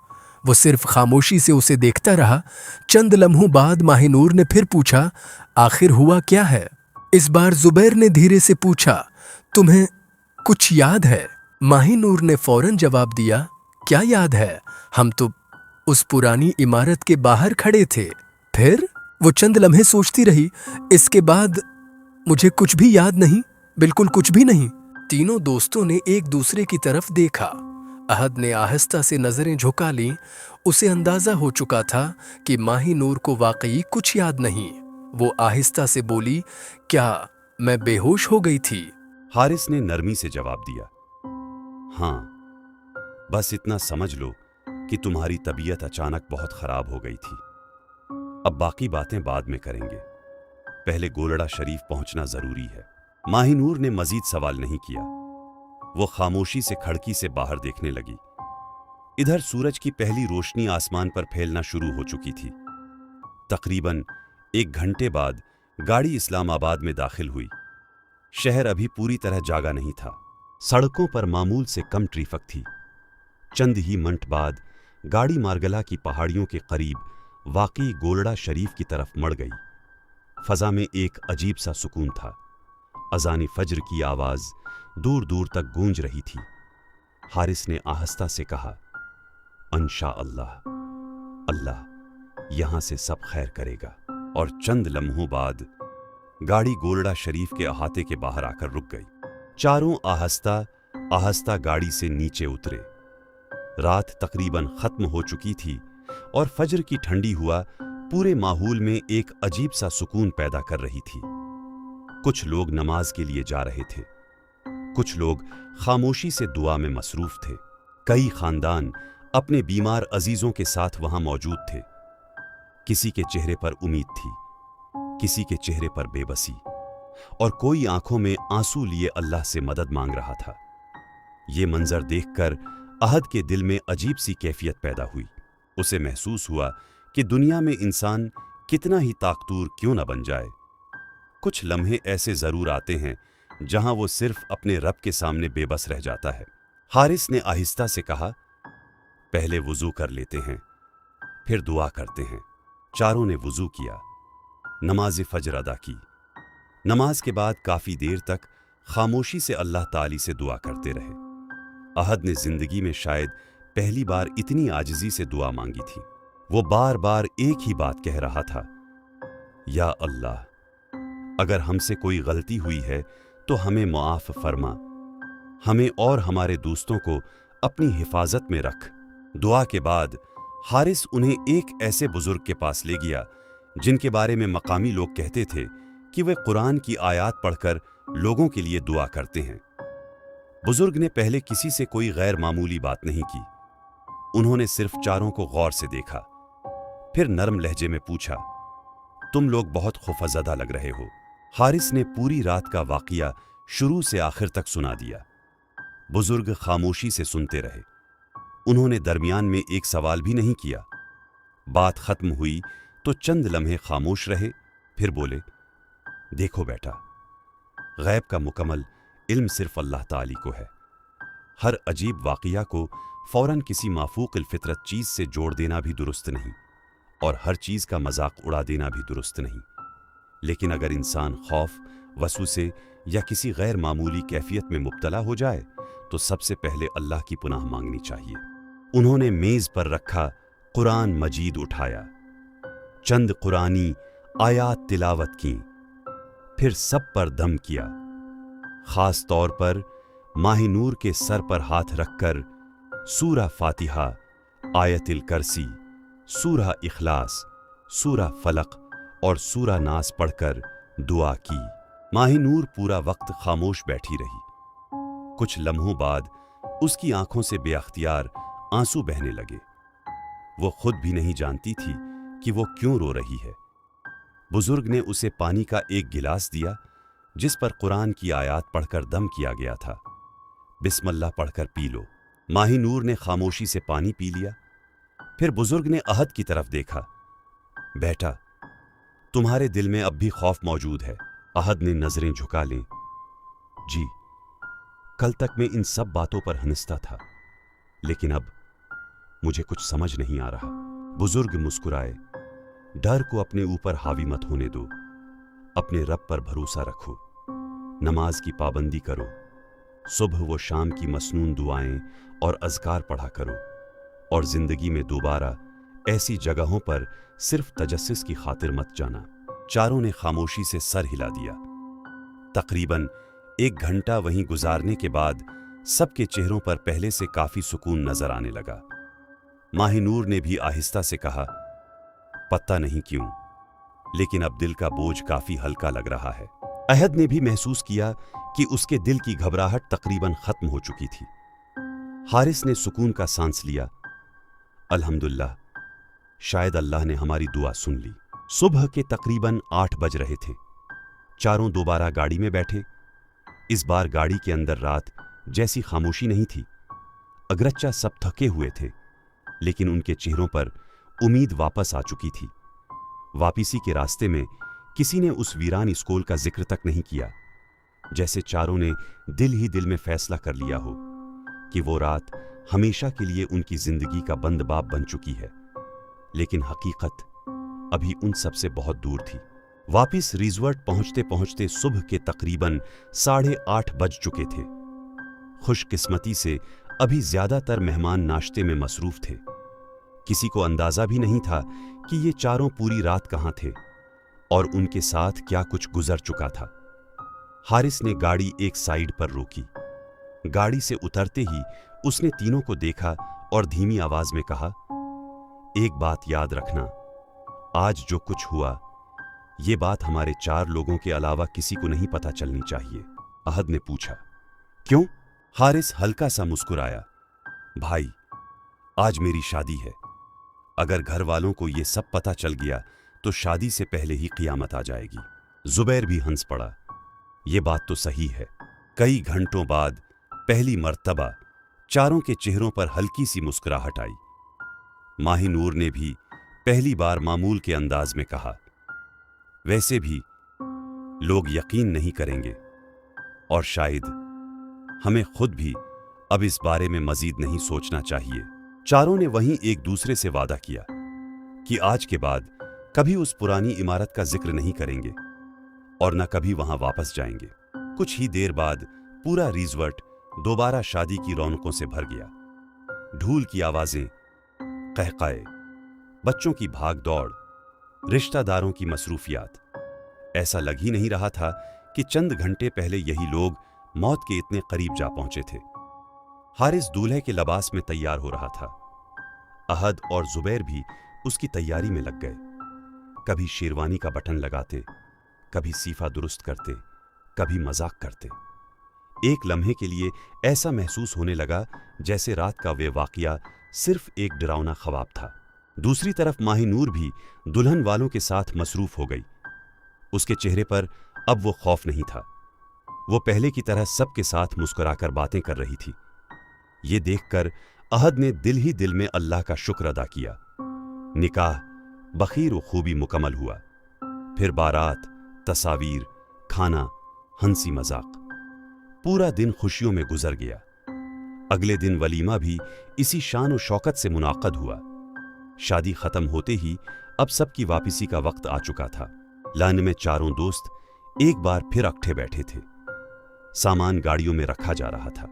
C: वो सिर्फ खामोशी से उसे देखता रहा। चंद लम्हों बाद माही नूर ने फिर पूछा, आखिर हुआ क्या है? इस बार जुबैर ने धीरे से पूछा, तुम्हें कुछ याद है? माही नूर ने फौरन जवाब दिया, क्या याद है? हम तो उस पुरानी इमारत के बाहर खड़े थे। फिर? वो चंद लम्हे सोचती रही। इसके बाद मुझे कुछ भी याद नहीं, बिल्कुल कुछ भी नहीं। तीनों दोस्तों ने एक दूसरे की तरफ देखा। अहद ने आहिस्ता से नजरें झुका लीं। उसे अंदाजा हो चुका था कि माही नूर को वाकई कुछ याद नहीं। वो आहिस्ता से बोली, क्या मैं बेहोश हो गई थी?
A: हारिस ने नरमी से जवाब दिया, हाँ, बस इतना समझ लो कि तुम्हारी तबीयत अचानक बहुत खराब हो गई थी। अब बाकी बातें बाद में करेंगे, पहले गोलड़ा शरीफ पहुंचना जरूरी है। माही नूर ने मजीद सवाल नहीं किया। वो खामोशी से खिड़की से बाहर देखने लगी। इधर सूरज की पहली रोशनी आसमान पर फैलना शुरू हो चुकी थी। तकरीबन 1 घंटे बाद गाड़ी इस्लामाबाद में दाखिल हुई। शहर अभी पूरी तरह जागा नहीं था। सड़कों पर मामूल से कम ट्रैफिक थी। चंद ही मिनट बाद गाड़ी मार्गला की पहाड़ियों के करीब वाकई गोलड़ा शरीफ की तरफ मड़ गई। फजा में एक अजीब सा सुकून था। अज़ान फज्र की आवाज दूर दूर तक गूंज रही थी। हारिस ने आहिस्ता से कहा, इंशा अल्लाह, अल्लाह यहां से सब खैर करेगा। और चंद लम्हों बाद गाड़ी गोलड़ा शरीफ के अहाते के बाहर आकर रुक गई। चारों आहिस्ता आहिस्ता गाड़ी से नीचे उतरे। रात तकरीबन खत्म हो चुकी थी और फज्र की ठंडी हुआ पूरे माहौल में एक अजीब सा सुकून पैदा कर रही थी। कुछ लोग नमाज के लिए जा रहे थे, कुछ लोग खामोशी से दुआ में मसरूफ थे। कई खानदान अपने बीमार अजीजों के साथ वहां मौजूद थे। किसी के चेहरे पर उम्मीद थी, किसी के चेहरे पर बेबसी, और कोई आंखों में आंसू लिए अल्लाह से मदद मांग रहा था। ये मंजर देखकर अहद के दिल में अजीब सी कैफियत पैदा हुई। उसे महसूस हुआ कि दुनिया में इंसान कितना ही ताकतूर क्यों न बन जाए, कुछ लम्हे ऐसे जरूर आते हैं जहां वो सिर्फ अपने रब के सामने बेबस रह जाता है। हारिस ने आहिस्ता से कहा, पहले वुजू कर लेते हैं, फिर दुआ करते हैं। चारों ने वुजू किया, नमाज फज्र अदा की, नमाज के बाद काफी देर तक खामोशी से अल्लाह ताली से दुआ करते रहे। अहद ने जिंदगी में शायद पहली बार इतनी आजिजी से दुआ मांगी थी। वो बार बार एक ही बात कह रहा था, या अल्लाह, अगर हमसे कोई गलती हुई है तो हमें मुआफ फरमा, हमें और हमारे दोस्तों को अपनी हिफाजत में रख। दुआ के बाद हारिस उन्हें एक ऐसे बुजुर्ग के पास ले गया जिनके बारे में मकामी लोग कहते थे कि वे कुरान की आयत पढ़कर लोगों के लिए दुआ करते हैं। बुजुर्ग ने पहले किसी से कोई गैर मामूली बात नहीं की। उन्होंने सिर्फ चारों को गौर से देखा, फिर नरम लहजे में पूछा, तुम लोग बहुत खौफजदा लग रहे हो। हारिस ने पूरी रात का वाकया शुरू से आखिर तक सुना दिया। बुजुर्ग खामोशी से सुनते रहे। उन्होंने दरमियान में एक सवाल भी नहीं किया। बात खत्म हुई तो चंद लम्हे खामोश रहे, फिर बोले, देखो बेटा, गैब का मुकम्मल इल्म सिर्फ अल्लाह ताली को है। हर अजीब वाकया को फौरन किसी माफूक फितरत चीज से जोड़ देना भी दुरुस्त नहीं, और हर चीज का मजाक उड़ा देना भी दुरुस्त नहीं। लेकिन अगर इंसान खौफ, वसूसे या किसी गैर मामूली कैफियत में मुब्तला हो जाए तो सबसे पहले अल्लाह की पुनाह मांगनी चाहिए। उन्होंने मेज पर रखा कुरान मजीद उठाया, चंद कुरानी आयात तिलावत की, फिर सब पर दम किया। खास तौर पर माहिनूर के सर पर हाथ रखकर सूरा फातिहा, आयतिल करसी, सूरा इखलास, सूरा फलक और सूरा नास पढ़कर दुआ की। माहिनूर पूरा वक्त खामोश बैठी रही। कुछ लम्हों बाद उसकी आंखों से बेअख्तियार आंसू बहने लगे। वो खुद भी नहीं जानती थी कि वो क्यों रो रही है। बुजुर्ग ने उसे पानी का एक गिलास दिया जिस पर कुरान की आयत पढ़कर दम किया गया था। बिस्मिल्लाह पढ़कर पी लो। माहिनूर ने खामोशी से पानी पी लिया। फिर बुजुर्ग ने अहद की तरफ देखा। बेटा, तुम्हारे दिल में अब भी खौफ मौजूद है। अहद ने नजरें झुका लीं। जी, कल तक मैं इन सब बातों पर हंसता था, लेकिन अब मुझे कुछ समझ नहीं आ रहा। बुजुर्ग मुस्कुराए। डर को अपने ऊपर हावी मत होने दो। अपने रब पर भरोसा रखो। नमाज की पाबंदी करो। सुबह व शाम की मसनून दुआएं और अज़कार पढ़ा करो। और जिंदगी में दोबारा ऐसी जगहों पर सिर्फ तजस्सुस की खातिर मत जाना। चारों ने खामोशी से सर हिला दिया। तकरीबन 1 घंटा वहीं गुजारने के बाद सबके चेहरों पर पहले से काफी सुकून नजर आने लगा। माहिनूर ने भी आहिस्ता से कहा, पता नहीं क्यों, लेकिन अब दिल का बोझ काफी हल्का लग रहा है। अहद ने भी महसूस किया कि उसके दिल की घबराहट तकरीबन खत्म हो चुकी थी। हारिस ने सुकून का सांस लिया। अल्हम्दुलिल्लाह, शायद अल्लाह ने हमारी दुआ सुन ली। सुबह के तकरीबन 8 बज रहे थे। चारों दोबारा गाड़ी में बैठे। इस बार गाड़ी के अंदर रात जैसी खामोशी नहीं थी। अगरच्चा सब थके हुए थे, लेकिन उनके चेहरों पर उम्मीद वापस आ चुकी थी। वापसी के रास्ते में किसी ने उस वीरान स्कूल का जिक्र तक नहीं किया, जैसे चारों ने दिल ही दिल में फैसला कर लिया हो कि वो रात हमेशा के लिए उनकी जिंदगी का बंद बाब बन चुकी है। लेकिन हकीकत अभी उन सब से बहुत दूर थी। वापिस रिजॉर्ट पहुंचते पहुंचते सुबह के तकरीबन 8:30 बज चुके थे। खुशकिस्मती से अभी ज्यादातर मेहमान नाश्ते में मसरूफ थे। किसी को अंदाजा भी नहीं था कि ये चारों पूरी रात कहां थे और उनके साथ क्या कुछ गुजर चुका था। हारिस ने गाड़ी एक साइड पर रोकी। गाड़ी से उतरते ही उसने तीनों को देखा और धीमी आवाज में कहा, एक बात याद रखना, आज जो कुछ हुआ ये बात हमारे 4 लोगों के अलावा किसी को नहीं पता चलनी चाहिए। अहद ने पूछा, क्यों? हारिस हल्का सा मुस्कुराया। भाई, आज मेरी शादी है। अगर घर वालों को ये सब पता चल गया तो शादी से पहले ही क़ियामत आ जाएगी। जुबैर भी हंस पड़ा। ये बात तो सही है। कई घंटों बाद पहली मर्तबा चारों के चेहरों पर हल्की सी मुस्कुराहट आई। माहिनूर ने भी पहली बार मामूल के अंदाज में कहा, वैसे भी लोग यकीन नहीं करेंगे और शायद हमें खुद भी अब इस बारे में मजीद नहीं सोचना चाहिए। चारों ने वहीं एक दूसरे से वादा किया कि आज के बाद कभी उस पुरानी इमारत का जिक्र नहीं करेंगे। और न कभी वहां वापस जाएंगे। कुछ ही देर बाद पूरा रिजॉर्ट दोबारा शादी की रौनकों से भर गया। ढोल की आवाजें, कहकाए, बच्चों की भाग दौड़, रिश्तेदारों की मसरूफियात। ऐसा लग ही नहीं रहा था कि चंद घंटे पहले यही लोग मौत के इतने करीब जा पहुंचे थे। हारिस दूल्हे के लिबास में तैयार हो रहा था। अहद और जुबैर भी उसकी तैयारी में लग गए। कभी शेरवानी का बटन लगाते, कभी सीफा दुरुस्त करते, कभी मजाक करते। एक लम्हे के लिए ऐसा महसूस होने लगा जैसे रात का वे वाकया सिर्फ एक डरावना ख्वाब था। दूसरी तरफ माहिनूर भी दुल्हन वालों के साथ मसरूफ हो गई। उसके चेहरे पर अब वो खौफ नहीं था। वो पहले की तरह सबके साथ मुस्कुराकर बातें कर रही थी। ये देखकर अहद ने दिल ही दिल में अल्लाह का शुक्र अदा किया। निकाह बखीर व खूबी मुकम्मल हुआ। फिर बारात, तस्वीर, खाना, हंसी मजाक। पूरा दिन खुशियों में गुजर गया। अगले दिन वलीमा भी इसी शान और शौकत से मुनाक़द हुआ। शादी खत्म होते ही अब सबकी वापसी का वक्त आ चुका था। लाइन में चारों दोस्त एक बार फिर इकट्ठे बैठे थे। सामान गाड़ियों में रखा जा रहा था।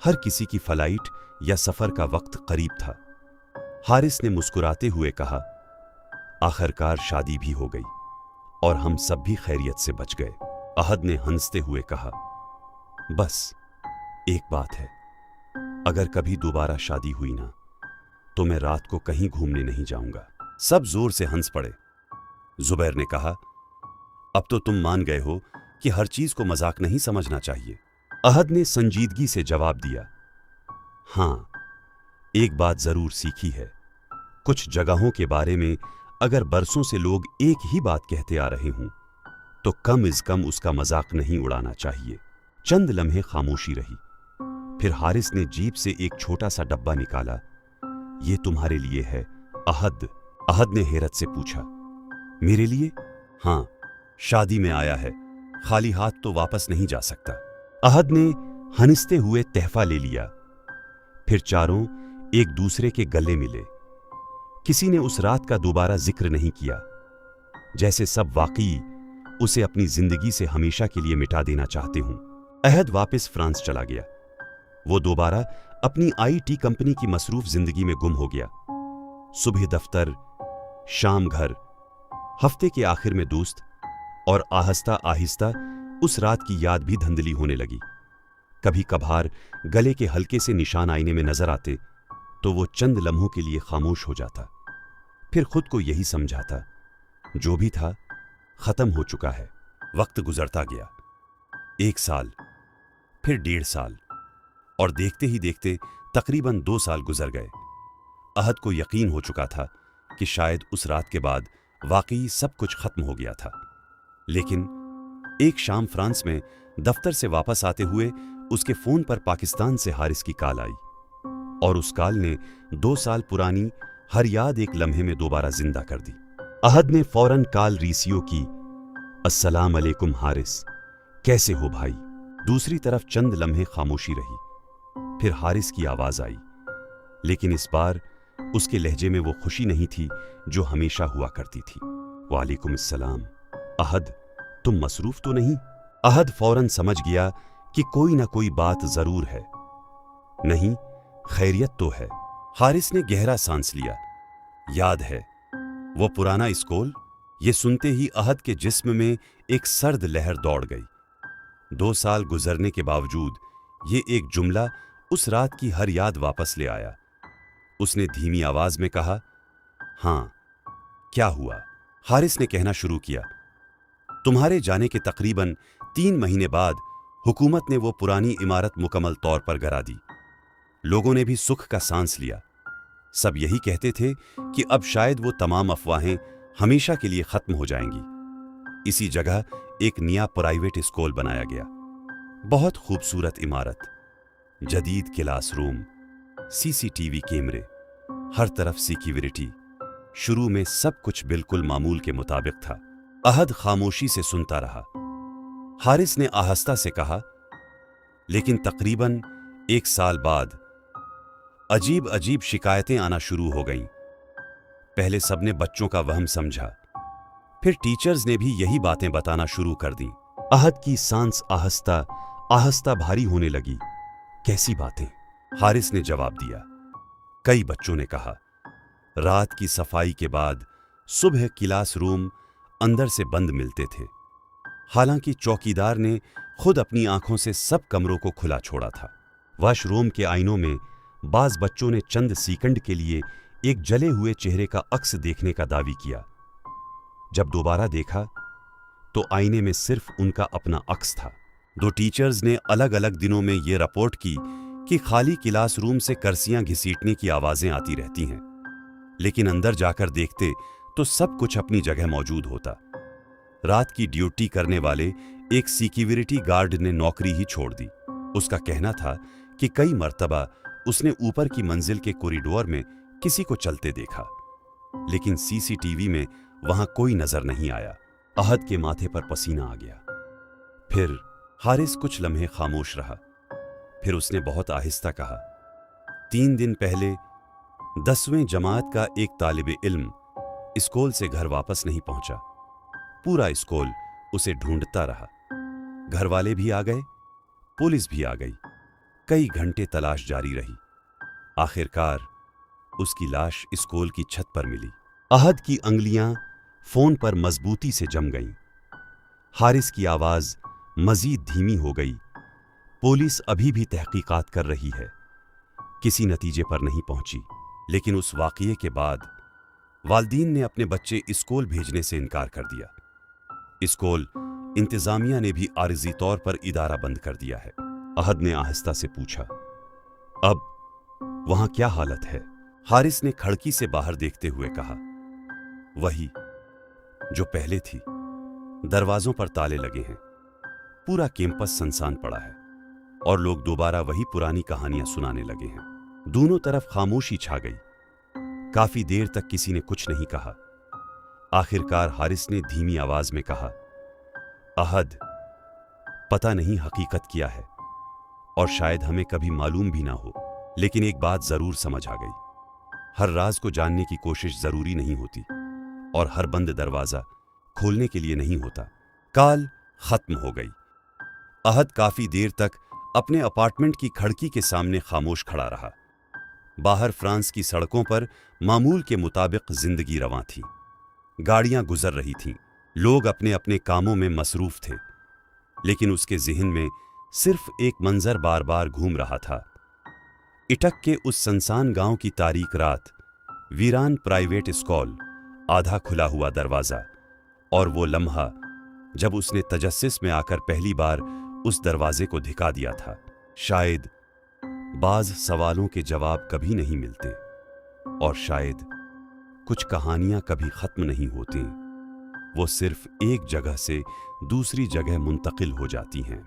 A: हर किसी की फ्लाइट या सफर का वक्त करीब था। हारिस ने मुस्कुराते हुए कहा, आखिरकार शादी भी हो गई और हम सब भी खैरियत से बच गए। अहद ने हंसते हुए कहा, बस एक बात है, अगर कभी दोबारा शादी हुई ना तो मैं रात को कहीं घूमने नहीं जाऊंगा। सब जोर से हंस पड़े। जुबैर ने कहा, अब तो तुम मान गए हो कि हर चीज को मजाक नहीं समझना चाहिए। अहद ने संजीदगी से जवाब दिया, हां, एक बात जरूर सीखी है। कुछ जगहों के बारे में अगर बरसों से लोग एक ही बात कहते आ रहे हों तो कम इज कम उसका मजाक नहीं उड़ाना चाहिए। चंद लम्हे खामोशी रही। फिर हारिस ने जीप से एक छोटा सा डब्बा निकाला। ये तुम्हारे लिए है अहद। अहद ने हैरत से पूछा, मेरे लिए? हां, शादी में आया है, खाली हाथ तो वापस नहीं जा सकता। अहद ने हंसते हुए तहफा ले लिया। फिर चारों एक दूसरे के गले मिले। किसी ने उस रात का दोबारा जिक्र नहीं किया, जैसे सब वाकई उसे अपनी जिंदगी से हमेशा के लिए मिटा देना चाहते हों। अहद वापस फ्रांस चला गया। वो दोबारा अपनी आईटी कंपनी की मसरूफ जिंदगी में गुम हो गया। सुबह दफ्तर, शाम घर, हफ्ते के आखिर में दोस्त, और आहिस्ता आहिस्ता उस रात की याद भी धंधली होने लगी। कभी कभार गले के हल्के से निशान आईने में नजर आते तो वो चंद लम्हों के लिए खामोश हो जाता। फिर खुद को यही समझाता, जो भी था खत्म हो चुका है। वक्त गुजरता गया। 1 साल, फिर 1.5 साल, और देखते ही देखते तकरीबन 2 साल गुजर गए। अहद को यकीन हो चुका था कि शायद उस रात के बाद वाकई सब कुछ खत्म हो गया था। लेकिन एक शाम फ्रांस में दफ्तर से वापस आते हुए उसके फोन पर पाकिस्तान से हारिस की कॉल आई, और उस कॉल ने 2 साल पुरानी हर याद एक लम्हे में दोबारा जिंदा कर दी। अहद ने फौरन कॉल रिसीव की। अस्सलाम अलैकुम हारिस, कैसे हो भाई? दूसरी तरफ चंद लम्हे खामोशी रही। फिर हारिस की आवाज आई, लेकिन इस बार उसके लहजे में वो खुशी नहीं थी जो हमेशा हुआ करती थी। वालेकुम अस्सलाम। अहद, तुम मसरूफ तो नहीं? अहद फौरन समझ गया कि कोई ना कोई बात जरूर है। नहीं, खैरियत तो है। हारिस ने गहरा सांस लिया। याद है वो पुराना स्कूल? ये सुनते ही अहद के जिस्म में एक सर्द लहर दौड़ गई। 2 साल गुजरने के बावजूद ये एक जुमला उस रात की हर याद वापस ले आया। उसने धीमी आवाज में कहा, हां, क्या हुआ? हारिस ने कहना शुरू किया, तुम्हारे जाने के तकरीबन 3 महीने बाद हुकूमत ने वो पुरानी इमारत मुकम्मल तौर पर गिरा दी। लोगों ने भी सुख का सांस लिया। सब यही कहते थे कि अब शायद वो तमाम अफवाहें हमेशा के लिए खत्म हो जाएंगी। इसी जगह एक नया प्राइवेट स्कूल बनाया गया। बहुत खूबसूरत इमारत, जदीद क्लासरूम, सीसीटीवी कैमरे, हर तरफ सिक्योरिटी। शुरू में सब कुछ बिल्कुल मामूल के मुताबिक था। अहद खामोशी से सुनता रहा। हारिस ने आहिस्ता से कहा, लेकिन तकरीबन 1 साल बाद अजीब अजीब शिकायतें आना शुरू हो गईं। पहले सबने बच्चों का वहम समझा, फिर टीचर्स ने भी यही बातें बताना शुरू कर दी। अहद की सांस आहिस्ता आहिस्ता भारी होने लगी। कैसी बातें? हारिस ने जवाब दिया। कई बच्चों ने कहा, रात की सफाई के बाद सुबह क्लास रूम अंदर से बंद मिलते थे। हालांकि चौकीदार ने खुद अपनी आंखों से सब कमरों को खुला छोड़ा था। वॉशरूम के आईनों में बाज बच्चों ने चंद सेकंड के लिए एक जले हुए चेहरे का अक्स देखने का दावी किया। जब दोबारा देखा तो आईने में सिर्फ उनका अपना अक्स था। दो टीचर्स ने अलग अलग दिनों में ये रिपोर्ट की कि खाली क्लासरूम से कर्सियां घसीटने की आवाजें आती रहती हैं, लेकिन अंदर जाकर देखते तो सब कुछ अपनी जगह मौजूद होता। रात की ड्यूटी करने वाले एक सिक्योरिटी गार्ड ने नौकरी ही छोड़ दी। उसका कहना था कि कई मर्तबा उसने ऊपर की मंजिल के कॉरिडोर में किसी को चलते देखा, लेकिन सीसीटीवी में वहां कोई नजर नहीं आया। अहद के माथे पर पसीना आ गया। फिर हारिस कुछ लम्हे खामोश रहा। फिर उसने बहुत आहिस्ता कहा, 3 दिन पहले 10वीं जमात का एक तालिब इल्म स्कूल से घर वापस नहीं पहुंचा। पूरा स्कूल उसे ढूंढता रहा। घर वाले भी आ गए, पुलिस भी आ गई। कई घंटे तलाश जारी रही। आखिरकार उसकी लाश स्कूल की छत पर मिली। अहद की अंगलियां फोन पर मजबूती से जम गईं। हारिस की आवाज मजीद धीमी हो गई। पुलिस अभी भी तहकीकात कर रही है, किसी नतीजे पर नहीं पहुंची। लेकिन उस वाकये के बाद वालिदैन ने अपने बच्चे स्कूल भेजने से इनकार कर दिया। स्कूल इंतजामिया ने भी आरिजी तौर पर इदारा बंद कर दिया है। अहद ने आहिस्ता से पूछा, अब वहां क्या हालत है? हारिस ने खिड़की से बाहर देखते हुए कहा, वही जो पहले थी। दरवाजों पर ताले लगे हैं। पूरा कैंपस सुनसान पड़ा है और लोग दोबारा वही पुरानी कहानियां सुनाने लगे हैं। दोनों तरफ खामोशी छा गई। काफी देर तक किसी ने कुछ नहीं कहा। आखिरकार हारिस ने धीमी आवाज में कहा, अहद, पता नहीं हकीकत क्या है और शायद हमें कभी मालूम भी ना हो, लेकिन एक बात जरूर समझ आ गई। हर राज को जानने की कोशिश जरूरी नहीं होती और हर बंद दरवाजा खोलने के लिए नहीं होता। काल खत्म हो गई। अहद काफी देर तक अपने अपार्टमेंट की खिड़की के सामने खामोश खड़ा रहा। बाहर फ्रांस की सड़कों पर मामूल के मुताबिक जिंदगी रवां थी। गाड़ियां गुजर रही थीं, लोग अपने अपने कामों में मसरूफ थे, लेकिन उसके जिहन में सिर्फ एक मंजर बार बार घूम रहा था। इटक के उस सुनसान गांव की तारीक रात, वीरान प्राइवेट स्कूल, आधा खुला हुआ दरवाजा और वो लम्हा जब उसने तजस्सुस में आकर पहली बार उस दरवाजे को धिका दिया था। शायद बाज सवालों के जवाब कभी नहीं मिलते और शायद कुछ कहानियां कभी खत्म नहीं होती, वो सिर्फ एक जगह से दूसरी जगह मुंतकिल हो जाती हैं।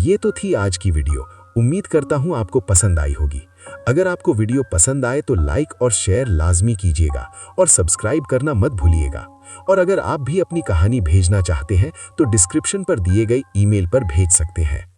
D: ये तो थी आज की वीडियो। उम्मीद करता हूँ आपको पसंद आई होगी। अगर आपको वीडियो पसंद आए तो लाइक और शेयर लाजमी कीजिएगा और सब्सक्राइब करना मत भूलिएगा। और अगर आप भी अपनी कहानी भेजना चाहते हैं तो डिस्क्रिप्शन पर दिए गए ईमेल पर भेज सकते हैं।